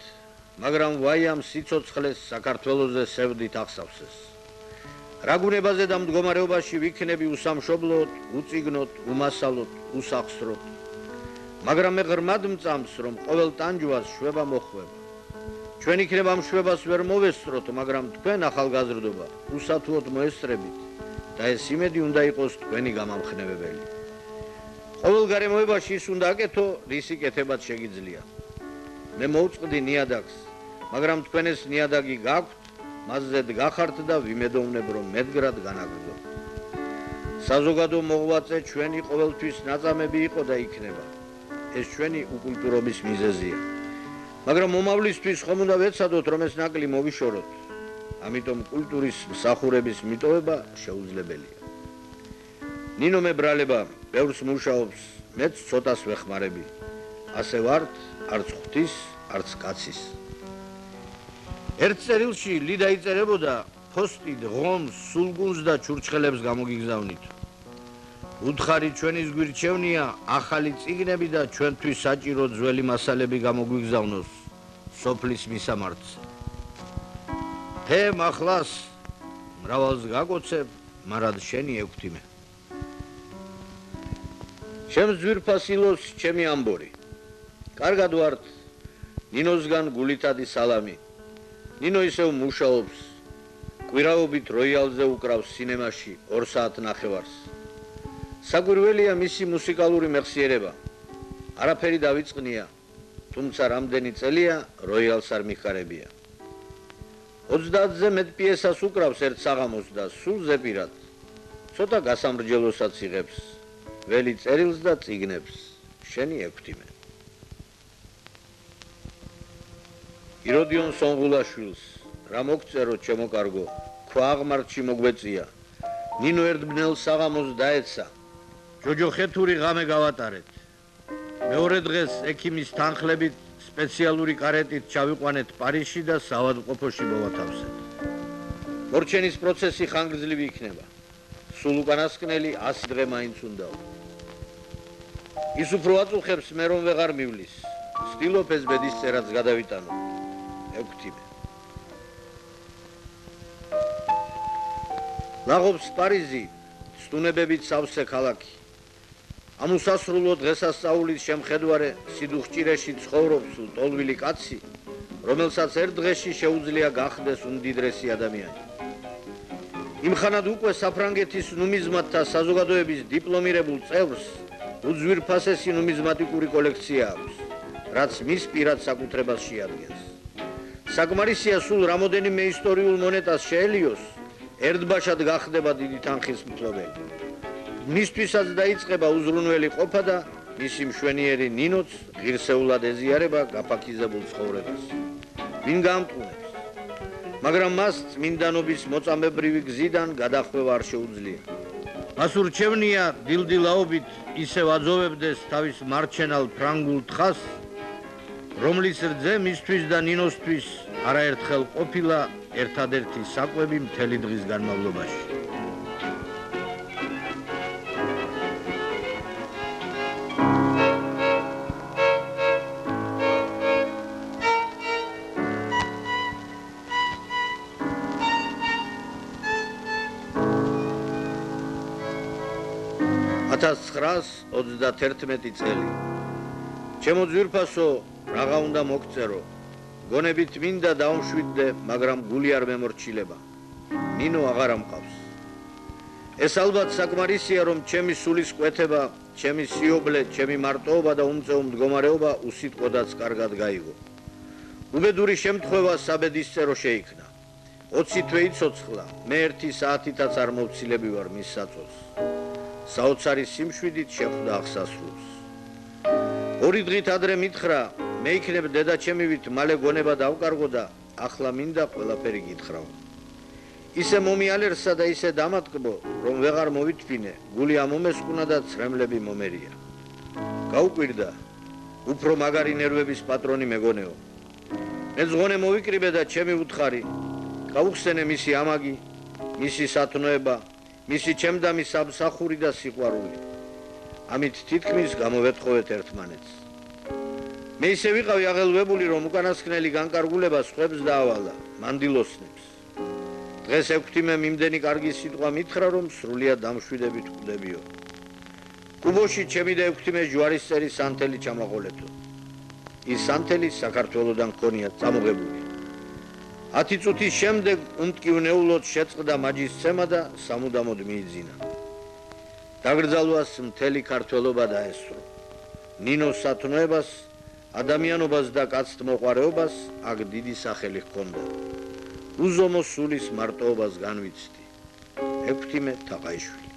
მაგრამ ვაი ამ სიცოცხლეს საქართველოზე სევდით ახსავსეს. რა გუნებაზე და მდგომარეობაში ვიქნები უსამშობლოდ, უწიგნოთ, უმასალოთ, უსახსროთ. მაგრამ მე ღრმად მწამს, რომ ყოველ ტანჯვას შვება მოხვება. ჩვენ იქნება ამ შვებას ვერ მოვესწროთ, მაგრამ თქვენ ახალგაზრდობა უსათუოდ მოესწრებით და ეს იმედი უნდა იყოს თქვენი გამამხნევებელი. ყოველ გარემოებაში ის უნდა აკეთო, რისი კეთებაც შეგიძლია. მე მოვწყდი ნიადაგს, მაგრამ თქვენ ეს ნიადაგი გაქვთ, მასზედ გახართ და ვიმედოვნებ, რომ მედგრად განაგრძობთ. საზოგადო მოღვაწე ჩვენი ყოველთვის ნაწამები იყო და იქნება. ეს ჩვენი უკულტურობის მიზეზია. მაგრამ მომავლისთვის ხომ უნდა ვეცადოთ, რომ ეს ნაკლი მოვიშოროთ. ამიტომ კულტურის მსახურების მიტოვება შეუძლებელია. ნინო მებრალება ბევრს მუშაობს, მეც ცოტას ვეხმარები. ასე ვართ, არც ღვთის, არც კაცის. ერთ წერილში ლიდა იწერებოდა, ფოსტით, ღომს, სულგუნს და ჩურჩხელებს გამოგიგზავნით. უთხარი ჩვენის გვირჩევნია, ახალი წიგნები და ჩვენთვის საჭირო ძველი მასალები გამოგვიგზავნოს სოფლის მისამართზე. თე მახლას მრავალს გაგოცებ, მარად შენი ექვთიმე. ჩემს ძვირფას ილოს ჩემი ამბორი. კარგად ვართ, ნინოსგან გულითადი სალამი. ნინო ისევ მუშაობს. კვირაობით როიალზე უკრავს სინემაში 2 საათნახევარს. საგვირველია მისი მუსიკალური მეხსიერება. არაფერი დავიწყნია, თუმცა რამდენი წელია როიალს არ მიხარებია. 30-ზე მეტ პიესას უკრავს ერთ საღამოს და სულ ზეპირად. ცოტა გასამრჯელოსაც იღებს, ველი წერილს და წიგნებს, შენი ექვთიმე. იროდიონ სონღულაშვილს, რა მოგწერო ჩემო კარგო, ქვა აღმართში მოგვეწია. ნინო ერთბნელ საღამოს დაეცა. ჯოჯოხეთური ღამე გავატარეთ. მეორე დღეს ექიმის თანხლებით სპეციალური კარეტით ჩავიყვანეთ პარიზში და საავადმყოფოში მოვათავსეთ. მორჩენის პროცესი ხანგრძლივი იქნება. სულ უკანასკნელი 100 დღე მაინც უნდაო. ის უფრო აწუხებს მე რომ ვეღარ მივლის. ვცდილობ ეს ბედისწერაც გადავიტანო. ექვთიმე. ლაღობს პარიზი, სტუნებებით სავსე ქალაქი. ამ უსასრულო დღესასწაულის შემხედვარე სიდუხჭირეში ცხოვრობს ტოლვილი კაცი, რომელსაც ერთ დღეში შეუძლია გახდეს უმდიდრესი ადამიანი. იმხანად უკვე საფრანგეთის ნუმიზმატთა საზოგადოების დიპლომირებულ წევრს უძვირფასესი ნუმიზმატიკური კოლექცია აქვს, რაც მის პირად საკუთრებას შეადგენს. საკმარისია სულ რამოდენიმე ისტორიულ მონეტას შეელიოს, ერთბაშად გახდება დიდი თანხის მფლობელი. მისთვისაც დაიწყება უზრუნველი ყოფა და მისი მშვენიერი ნინოც ღირსეულად ეზიარება გაფაქიზებულ ცხოვრებას. ვინ გაამტყუნებს? მაგრამ მას წმინდანობის მოწამებრივი გზიდან გადახვევა არ შეუძლია. მას ურჩევნია დილდილაობით ისევ აძოვებდეს თავის მარჩენალ ფრანგულ თხას, რომლის რძე მისთვის და ნინოსთვის არაერთხელ ყოფილა ერთადერთი საკვები მთელი დღის განმავლობაში. ათას 921 წელი. ჩემო ძვირფასო, რაღა უნდა მოგწერო. გონებით მინდა დავმშვიდდე, მაგრამ გული არ მემორჩილება. ნინო აღარ ამყავს. ეს ალბათ საკმარისია, რომ ჩემი სულის კვეთება, ჩემი სიობლე, ჩემი მარტოობა და უმწეო მდგომარეობა უსიტყვოდაც კარგად გაიგო. უბედური შემთხვევა საბედისწერო შეიქმნა. 20 თვე იცოცხლა, მე 1 საათითაც არ მოვცილები ვარ მის საწოლს. საოცარი სიმშვიდით შეხვდა აღსასრულს. 2 დღით ადრე მითხრა, მე იქნებ დედაჩემივით მალე გონება დავკარგო და ახლა მინდა ყველაფერი გითხრაო. ისე მომიალერსა და ისე დამატკბო, რომ ვეღარ მოვითფინე, გული ამომესკუნა და ცრემლები მომერია. გაუკვირდა, უფრო მაგარი ნერვების პატრონი მეგონეო. მე ზღონე მოვიკრიბე და ჩემი უთხარი, გავუხსენე მისი ამაგი, მისი სათნოება, მისი ჩემდამი სამსახური და სიყვარული. ამით თითქმის გამოვეთხოვეთ ერთმანეთს. მე ისე ვიყავი აღელვებული, რომ უკანასკნელი განკარგულება სხვებს დაავალდა, მანდილოსნებს. დღეს ექვთიმე მიმდენი კარგი სიტყვა მითხრა, რომ სრულიად დამშვიდებით ვკვდებიო. კუბოში ჩემი და ექვთიმე ჯვარისწერი სანთელი ჩამაყოლეთო. ის სანთელი საქართველოდან ჰქონია წამოღებული. 10 წუთის შემდეგ უმტკივნეულოდ შეწყდა მაჯისცემა და სამუდამოდ მიიძინა. დაგრძალვას მთელი ქართველობა დაესწრო. ნინოს სათნოებას, ადამიანობას და კაცთმოყვარეობას აქ დიდი სახელი ჰქონდა. უზომო სულის მარტოობას განვიცდი. ექვთიმე თაყაიშვილი.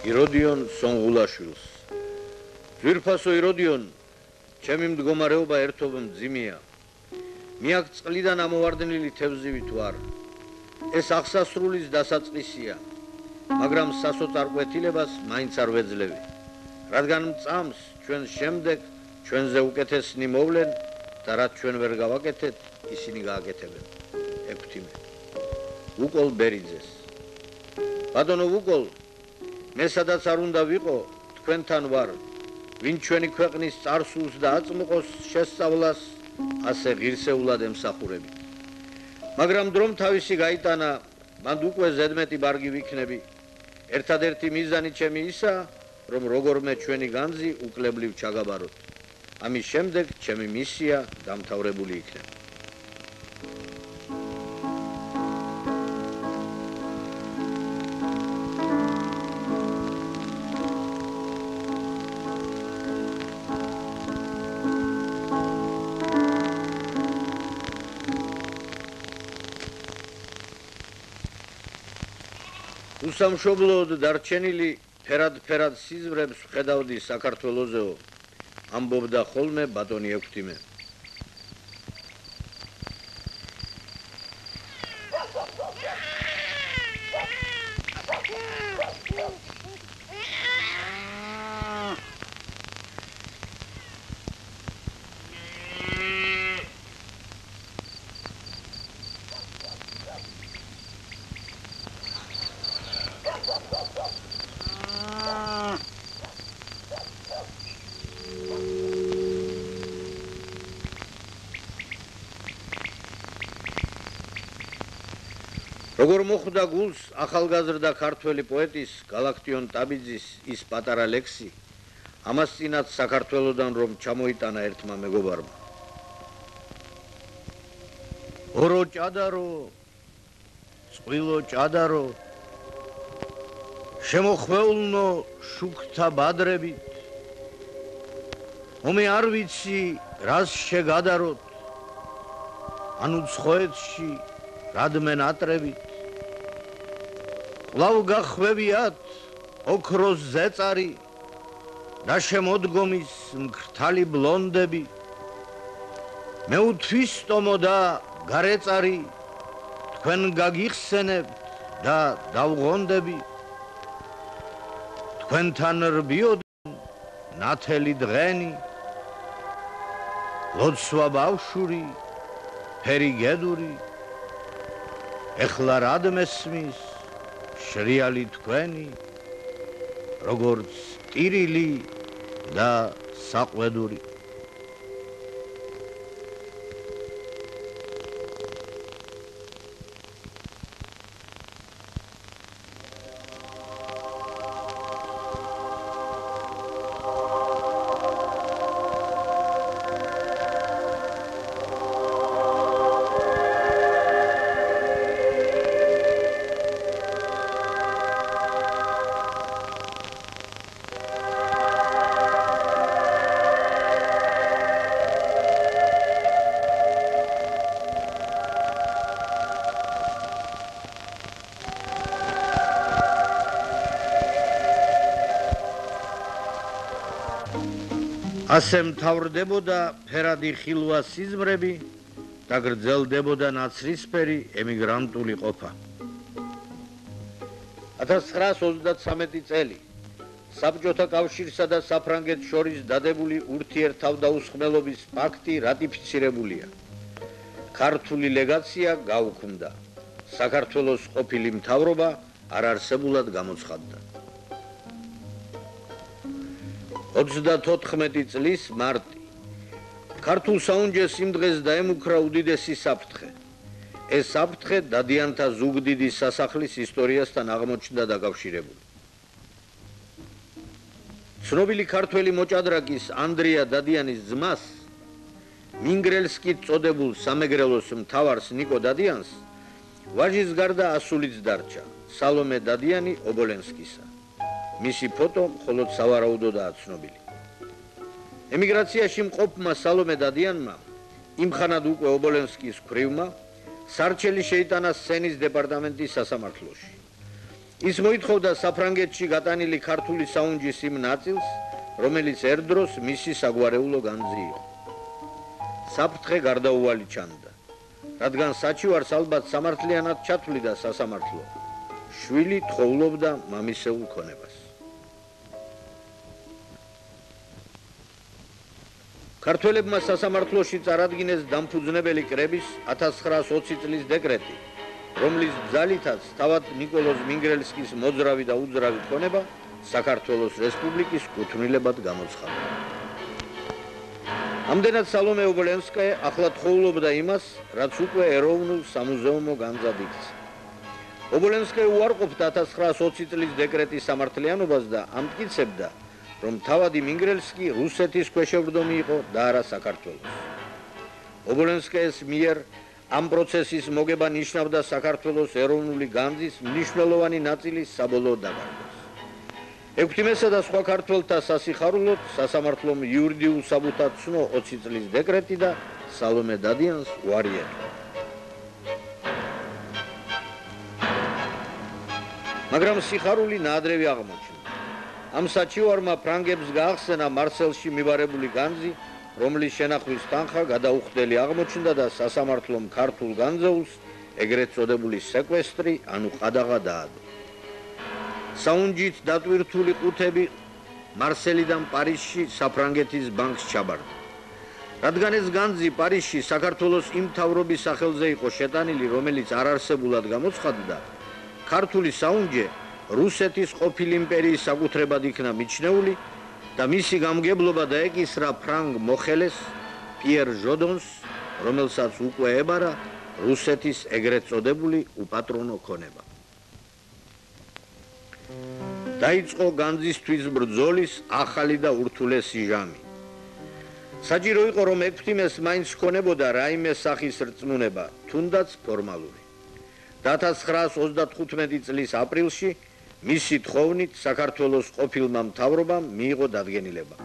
იროდიონ სონღულაშვილს. ძვირფასო იროდიონ, ჩემი მდგომარეობა ერთობ მძიმეა. მიაქვს წყლიდან ამოვარდნილი თევზივი თუ არა. ეს აღსასრულის დასაწყისია, მაგრამ სასოწარკვეთილებას მაინც არ ვეძლევი. რადგან მწამს ჩვენს შემდეგ ჩვენზე უკეთესნი მოვლენ და რაც ჩვენ ვერ გავაკეთეთ, ისინი გააკეთებენ. ექვთიმე. ვუკოლ ბერიძეს. ბატონო ვუკოლ, მე სადაც არ უნდა ვიყო, თქვენთან ვარ. ვინ ჩვენი ქვეყნის წარსულს და აწმყოს შესწავლას, ასე ღირსეულად ემსახურები. მაგრამ დრომ თავისი გაიტანა, მანდ უკვე ზედმეტი ბარგი ვიქნები. ერთადერთი მიზანი ჩემი ისაა, რომ როგორმე ჩვენი განძი უკლებლივ ჩაგაბაროთ. ამის შემდეგ ჩემი მისია დამთავრებული იქნება. უსამშობლოდ დარჩენილი ფერად სიზმრებს ვხედავდი საქართველოსეო, ამბობდა ხოლმე ბატონი ექვთიმე. როგორ მოხვდა გულს ახალგაზრდა ქართველი პოეტის გალაქტიონ ტაბიძის ის პატარა ლექსი, ამას წინათ საქართველოდან რომ ჩამოიტანა ერთმა მეგობარმა. ორო ჭადარო, წყვილო ჭადარო, შემოხვეულნო შუქთა ბადრებით, ომე არ ვიცი რას შეგადაროთ, ანუ ცხოეთში რადმე ნატრებით, ყლავ გახვევიათ ოქროს ზეწარი და შემოდგომის მქრთალი ბლონდები, მე უთვისტომო და გარეწარი, თქვენ გაგიხსენებთ და დავღონდები, თქვენთან რბიოდნენ ნათელი დღენი, ლოცვა ბავშვური, ფერი გედური, ეხლა რად მესმის შრიალი თქვენი, როგორც ტირილი და საყვედური. ასე მთავრდებოდა ფერადი ხილვა სიზმრები და გრძელდებოდა ნაცრისფერი ემიგრანტული ყოფა. 1933 წელი საბჭოთა კავშირსა და საფრანგეთს შორის დადებული ურთიერთთავდაუსხმელობის პაქტი რატიფიცირებულია. ქართული ლეგაცია გაუქმდა. საქართველოს ყოფილი მთავრობა არარსებულად გამოცხადდა. 34 წლის მარტი ქართულ საუნჯეს იმ დღეს დაემუქრა უდიდესი საფრთხე. ეს საფრთხე დადიანთა ზუგდიდის სასახლის ისტორიასთან აღმოჩნდა დაკავშირებული. ცნობილი ქართველი მოჭადრაკის ანდრია დადიანის ძმას, მინგრელსკით წოდებულ სამეგრელოს მთავარს ნიკო დადიანს, ვაჟის გარდა ასულიც დარჩა, სალომე დადიანი ობოლენსკისა. მისი ფოტო მხოლოდ სავარაუდოდაა ცნობილი. ემიგრაციაში მყოფმა სალომე დადიანმა, იმხანად უკვე ობოლენსკის ქვრივმა, სარჩელი შეიტანა სენის დეპარტამენტის სასამართლოში. ის მოითხოვდა საფრანგეთში გატანილი ქართული საუნჯის იმ ნაწილს, რომელიც ერთდროს მისი საგვარეულო განძი იყო. საფრთხე გარდაუვალი ჩანდა, რადგან საჩივარს ალბათ სამართლიანად ჩათვლიდა სასამართლო. შვილი თხოვლობდა მამისეულ ქონებას. ქართველებმა სასამართლოში წარადგინეს დამფუძნებელი კრების 1920 წლის დეკრეტი, რომლის ბრძალითაც თავად ნიკოლოზ მინგრელსკის მოძრავი და უძრავი ქონება საქართველოს რესპუბლიკის კუთვნილებად გამოცხადდა. ამდენად სალომე ობოლენსკაია ახლა თხოვლობდა იმას, რაც უკვე ეროვნულ სამუზეუმო განძად იქცა. ობოლენსკაია უარყოფდა 1920 წლის დეკრეტის სამართლიანობას და ამტკიცებდა, რომ თავადი მინგრელსკი რუსეთის ქვეშევრდომი იყო და არა საქართველოს. ობოლენსკაიას მიერ ამ პროცესის მოგება ნიშნავდა საქართველოს ეროვნული განძის მნიშვნელოვანი ნაწილის საბოლოო დაკარგვას. ექვთიმესა და სხვა ქართველთა სასიხარულოდ სასამართლომ იურიდიულ საბუთად ცნო 20 წლის დეკრეტი და სალომე დადიანს უარი ეთქვა. მაგრამ სიხარული ნაადრევი აღმოჩნდა. ამ საჩივარმა ფრანგებს გაახსენა მარსელში მიბარებული განძი, რომლის შენახვის თანხა გადაუხდელი აღმოჩნდა და სასამართლომ ქართულ განძეულს ეგრეთ წოდებული სეკვესტრი, ანუ ყადაღა დაადო. საუნჯით დატვირთული ყუთები მარსელიდან პარიზში საფრანგეთის ბანკს ჩაბარდა. რადგან ეს განძი პარიზში საქართველოს იმ მთავრობის სახელზე იყო შეტანილი, რომელიც არარსებულად გამოცხადდა, ქართული საუნჯე რუსეთის ყოფილი იმპერიის საკუთრებად იქნა მიჩნეული და მისი გამგებლობა დაეკისრა ფრანგ მოხელეს პიერ ჟოდონს, რომელსაც უკვე ებარა რუსეთის ეგრეთ წოდებული უპატრონო ქონება. დაიწყო განძისთვის ბრძოლის ახალი და ურთულესი ჟამი. საჭირო იყო, რომ ექვთიმეს მაინც ჰქონებოდა რაიმე სახის რწმუნება, თუნდაც ფორმალური. 1935 წლის აპრილში მისი თხოვნით საქართველოს ყოფილმა მთავრობამ მიიღო დადგენილება.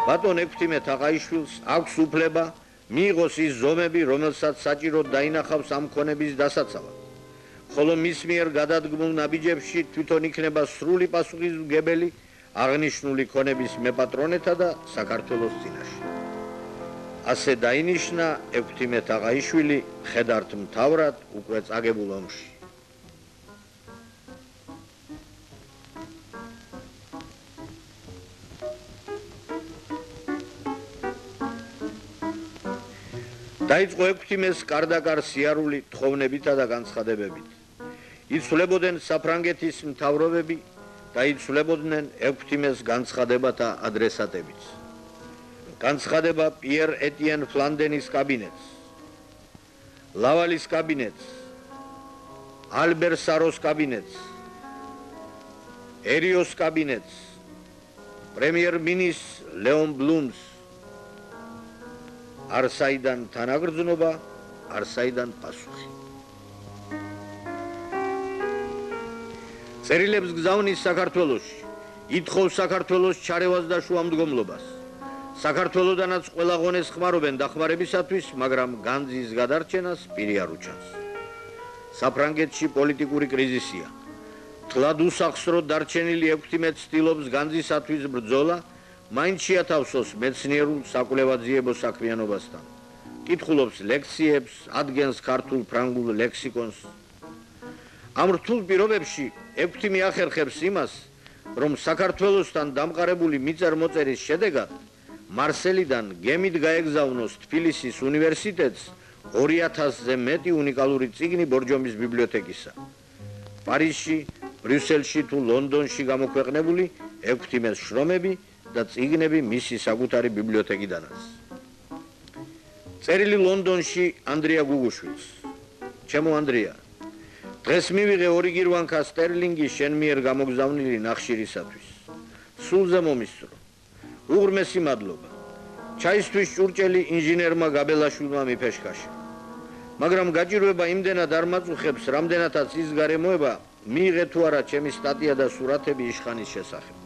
ბატონ ექვთიმე თაყაიშვილს აქვს უფლება მიიღოს ის ზომები, რომელსაც საჭიროდ დაინახავს ამ ქონების დასაცავად, ხოლო მის მიერ გადადგმულ ნაბიჯებში თვითონ იქნება სრული პასუხისმგებელი აღნიშნული ქონების მეპატრონეთა და საქართველოს წინაშე. ასე დაინიშნა ექვთიმე თაყაიშვილი მხედართ მთავრად უკვე წაგებულ ომში. დაიწყო ექვთიმეს კარდაკარ სიარული თხოვნებითა და განცხადებებით. იცვლებოდნენ საფრანგეთის მთავრობები და იცვლებოდნენ ექვთიმეს განცხადებათა ადრესატებიც. განცხადება პიერ ეტიენ ფლანდენის კაბინეტს, ლავალის კაბინეტს, ალბერ საროს კაბინეტს, ერიოს კაბინეტს, პრემიერ-მინისტრს ლეონ ბლუმს, არსაიდან თანაგრძნობა, არსაიდან პასუხი. წერილებს გზავნის საქართველოში, ითხოვს საქართველოს ჩარევას და შუამდგომლობას. საქართველოდანაც ყველა ღონეს ხმარობენ დახმარებისათვის, მაგრამ განძის გადარჩენას პირი არ უჩანს. საფრანგეთში პოლიტიკური კრიზისია. თლად უსახსროდ დარჩენილი ექვთიმე ცდილობს განძისათვის ბრძოლა მაინც შეათავსოს მეცნიერულ საკვლევაძიებო საქმიანობასთან. კითხულობს ლექციებს, ადგენს ქართულ ფრანგულ ლექსიკონს. ამ რთულ პირობებში ექვთიმე ახერხებს იმას, რომ საქართველოსთან დამყარებული მიწერ-მოწერის შედეგად მარსელიდან გემით გაეგზავნოს თბილისის უნივერსიტეტს 2000-ზე მეტი უნიკალური წიგნი ბორჯომის ბიბლიოთეკისა. პარიზში, ბრიუსელში თუ ლონდონში გამოქვეყნებული ექვთიმეს შრომები და წიგნები მისი საკუთარი ბიბლიოთეკიდანაც. წერილი ლონდონში ანდრია გუგუშვილს. ჩემო ანდრია, დღეს მივიღე 2 გირვანკა სტერლინგი შენ მიერ გამოგზავნილი ნახშირისათვის. სულზე მომისწრო. უღრმესი მადლობა. ჩაისთვის ჭურჭელი ინჟინერმა გაბელაშვილმა მიფეშქაშა. მაგრამ გაჭირვება იმდენად არ მაწუხებს, რამდენადაც ის გარემოება მიიღე თუ არა ჩემი სტატია და სურათები იშხანის შესახებ.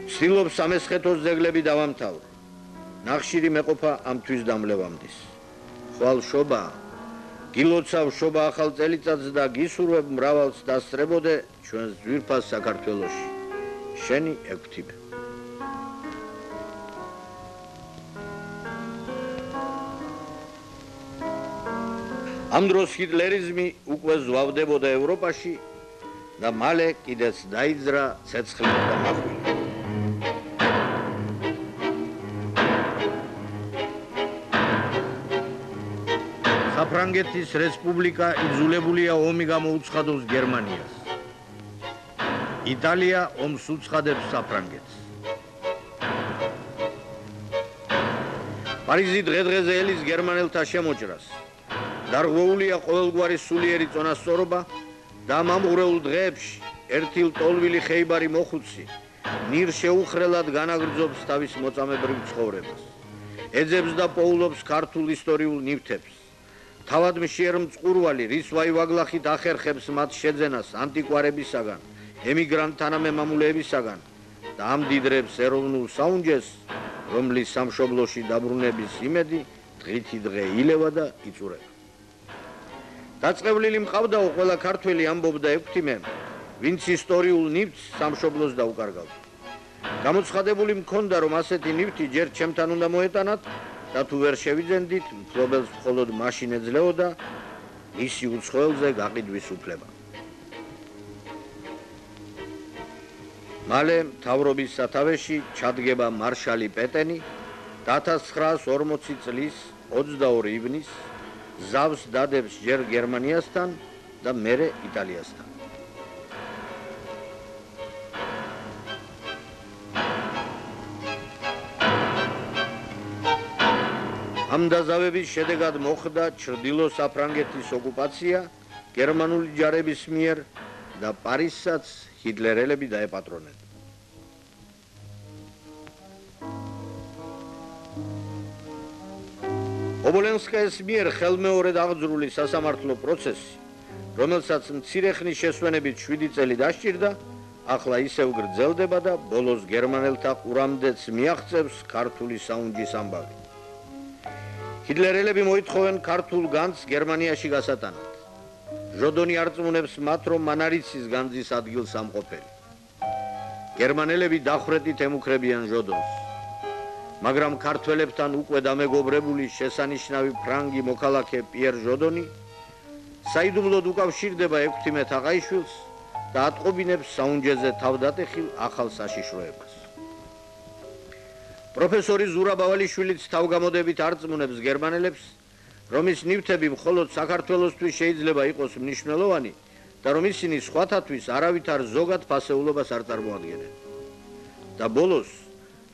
ვცდილობ სამესხეთოს ძეგლები დავამთავრო. ნახშირი მეყოფა ამ თვის დამლევამდის. ხვალ შობა გილოცავ შობა ახალ წელიწადს და გისურვებ მრავალს დასწრებოდე ჩვენს ძვირფას საქართველოში. შენი ექვთიმე. ამ დროს ჰიტლერიზმი უკვე ზვავდებოდა ევროპაში და მალე კიდეც დაიძრა ცეცხლი და მახვილი. საფრანგეთის რესპუბლიკა იძულებულია ომი გამოუცხადოს გერმანიას. იტალია ომს უცხადებს საფრანგეთს. პარიზი დღე-დღეზე ელის გერმანელთა შემოჭრას. დარღვეულია ყოველგვარი სულიერი წონასწორობა და მომღრეულ დღეებში ერთი ლტოლვილი ხეიბარი მოხუცი ნირ შეუხრელად განაგრძობს თავის მოწამებრივ ცხოვრებას. ეძებს და პოულობს ქართულ ისტორიულ ნივთებს. თავად მშიერ მწყურვალი რის ვაივაგლახით ახერხებს მათ შეძენას ანტიკვარებისაგან, ემიგრანტ თანამემამულეებისაგან და ამდიდრებს ეროვნულ საუნჯეს, რომლის სამშობლოში დაბრუნების იმედი დღითი დღე ილევა და იწურება. დაწყევლილი მყავდაო ყველა ქართველი ამბობდა ექვთიმემ, ვინც ისტორიულ ნივთს სამშობლოს დაუკარგავდა. გამოცხადებული მქონდა, რომ ასეთი ნივთი ჯერ ჩემთან უნდა მოეტანათ და თუ ვერ შევიძენდით, მფლობელს მხოლოდ მაშინ ეძლეოდა მისი უცხოელზე გაყიდვის უფლება. მალე მთავრობის სათავეში ჩადგება მარშალი პეტენი და 1940 წლის 22 ივნის ზავს დადებს ჯერ გერმანიასთან და მერე იტალიასთან. ამ დაზავების შედეგად მოხდა ჩრდილო საფრანგეთის ოკუპაცია გერმანული ჯარების მიერ და პარიზსაც ჰიტლერელები დაეპატრონნენ. ობოლენსკაის მიერ ხელმეორედ აღძრული სასამართლო პროცესი, რომელსაც მცირე ხნის შესვენებით 7 წელი დასჭირდა, ახლა ისევ გრძელდება და ბოლოს გერმანელთა ყურამდეც მიაღწევს ქართული საუნჯის ამბავი. ჰიტლერელები მოითხოვენ ქართულ განძს გერმანიაში გასატანად. ჟოდონი არწმუნებს მათ, რომ მან არ იცის განძის ადგილს ამყოფელი. გერმანელები დახვრეტით ემუქრებიან ჟოდონს. მაგრამ ქართველებთან უკვე დამეგობრებული შესანიშნავი ფრანგი მოქალაქე პიერ ჟოდონი საიდუმლოდ უკავშირდება ექვთიმე თაყაიშვილს და ატყობინებს საუნჯეზე თავდატეხილ ახალ საშიშროებას. პროფესორი ზურაბ ავალიშვილიც თავგამოდებით არწმუნებს გერმანელებს, რომ ის ნივთები მხოლოდ საქართველოსთვის შეიძლება იყოს მნიშვნელოვანი და რომ ისინი სხვათათვის არავითარ ზოგად ფასეულობას არ წარმოადგენენ. და ბოლოს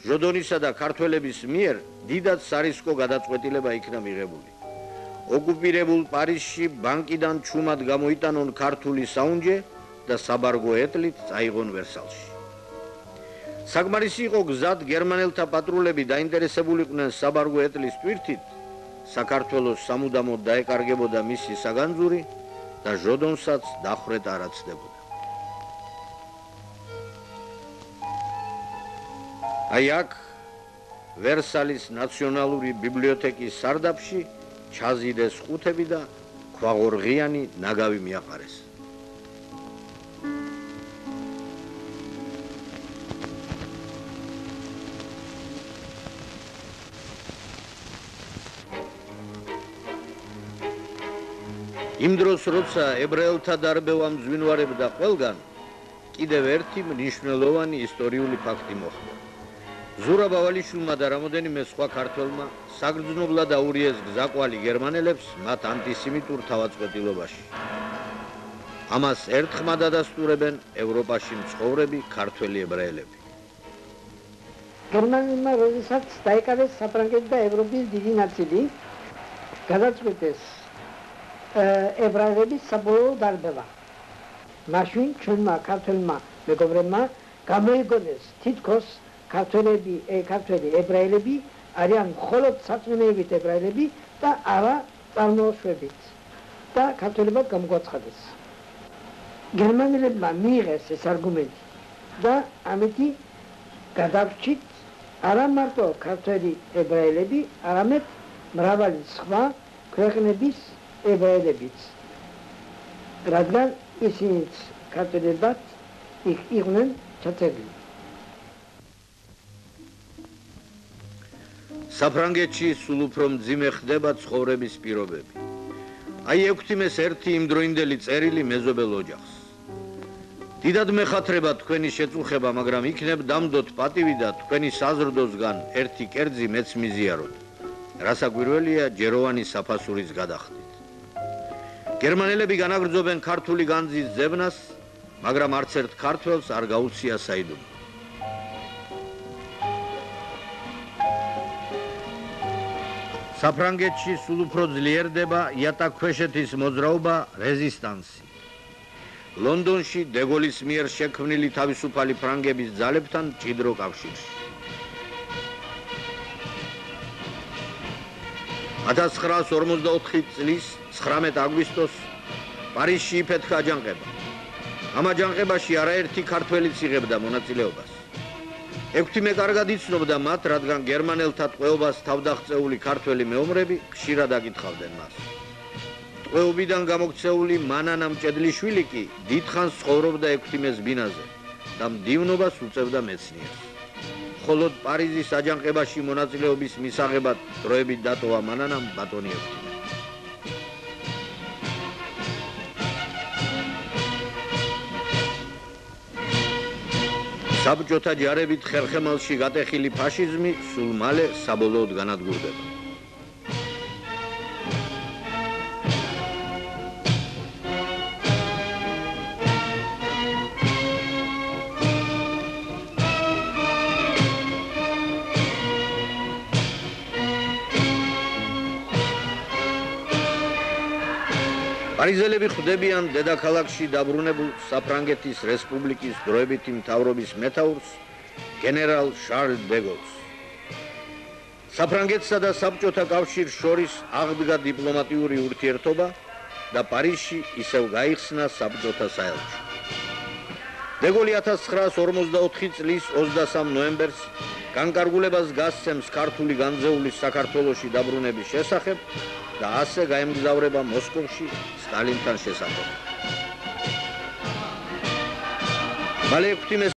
ჟოდონისა და ქართველების მიერ დიდად სარისკო გადაწყვეტილება იქნა მიღებული. ოკუპირებულ პარიზში ბანკიდან ჩუმად გამოიტანონ ქართული საუნჯე და საბარგო ეტლით წაიღონ ვერსალში. საკმარისი იყო გზად გერმანელთა პატრულები დაინტერესებულიყვნენ საბარგო ეტლის ტვირთით, საქართველოს სამუდამოდ დაეკარგებოდა მისი საგანძური და ჟოდონსაც დახვრეტა არ აცდებოდა. აი აქ ვერსალის ნაციონალური ბიბლიოთეკის სარდაფში ჩაზიდეს ხუთები და ქვაღორღიანი ნაგავი მიაყარეს. იმ დროს, როცა ებრაელთა დარბევა მძვინვარებდა ყველგან, კიდევ ერთი მნიშვნელოვანი ისტორიული ფაქტი მოხდა. ზურაბ ავალიშვილმა და რამოდენიმე სხვა ქართველმა საგრძნობლად აურიეს გზაკვალი გერმანელებს მათ ანტისემიტურ თავაწყვეტილობაში. ამას ერთხმად ადასტურებენ ევროპაში მცხოვრები ქართველი ებრაელები. გერმანელმა როდესაც დაიკავეს საფრანგეთი და ევროპის დიდი ნაწილი, გადაწყვიტეს ებრაელების საბოლოო დარბევა. მაშინ ჩვენმა ქართველმა მეგობრებმა გამოიგონეს თითქოს ქართველი ებრაელები არიან მხოლოდ სარწმუნოებით ებრაელები და არა წარმოუშვებით და ქართველებად გამოგვაცხადეს. გერმანელებმა მიიღეს ეს არგუმენტი და ამეთი გადავრჩით არა მარტო ქართველი ებრაელები, არამედ მრავალი სხვა ქვეყნების ებრაელებიც. რადგან ისინიც ქართველებად იყვნენ ჩაწერილი. საფრანგეთში სულ უფრო მძიმე ხდება ცხოვრების პირობები. აი ექვთიმეს ერთი იმდროინდელი წერილი მეზობელ ოჯახს. დიდად მეხათრება თქვენი შეწუხება, მაგრამ იქნებ დამდოთ პატივი და თქვენი საზრდოსგან ერთი კერძი მეც მიზიაროთ. რასაკვირველია ჯეროვანი საფასურის გადახდით. გერმანელები განაგრძობენ ქართული განძის ძებნას, მაგრამ არც ერთ ქართველს არ გაუცია საიდუმლო. საფრანგეთში სულ უფრო ძლიერდება იატაკქვეშეთის მოძრაობა რეზისტანსი. ლონდონში დეგოლის მიერ შექმნილი თავისუფალი ფრანგების ძალებთან მჭიდრო კავშირში. 1944 წლის 19 აგვისტოს პარიზში იფეთქა აჯანყება. ამ აჯანყებაში არაერთი ქართველიც იღებდა მონაწილეობას. ექვთიმე კარგად იცნობდა მათ, რადგან გერმანელთა ტყვეობას თავდაღწეული ქართველი მეომრები ხშირად აკითხავდნენ მას. ტყვეობიდან გამოქცეული მანანა მჭედლიშვილი კი დიდხანს ცხოვრობდა ექვთიმეს ბინაზე და მდივნობას უწევდა მეცნიერს. მხოლოდ პარიზის აჯანყებაში მონაწილეობის მისაღებად დროებით დატოვა მანანამ ბატონი ექვთიმე. საბჭოთა ჯარებით ხერხემალში გატეხილი ფაშიზმი სულ მალე საბოლოოდ განადგურდება. პარიზელები ხვდებიან დედაქალაქში დაბრუნებულ საფრანგეთის რესპუბლიკის დროებითი მთავრობის მეთაურს გენერალ შარლ დე გოლს. საფრანგეთსა და საბჭოთა კავშირს შორის აღდგა დიპლომატიური ურთიერთობა და პარიზში ისევ გაიხსნა საბჭოთა საელჩო. დე გოლი 1944 წლის 23 ნოემბერს განკარგულებას გასცემს ქართული განძეულის საქართველოში დაბრუნების შესახებ და ასე გაემგზავრება მოსკოვში სტალინთან შესახვედრად. მალე ექვთიმეს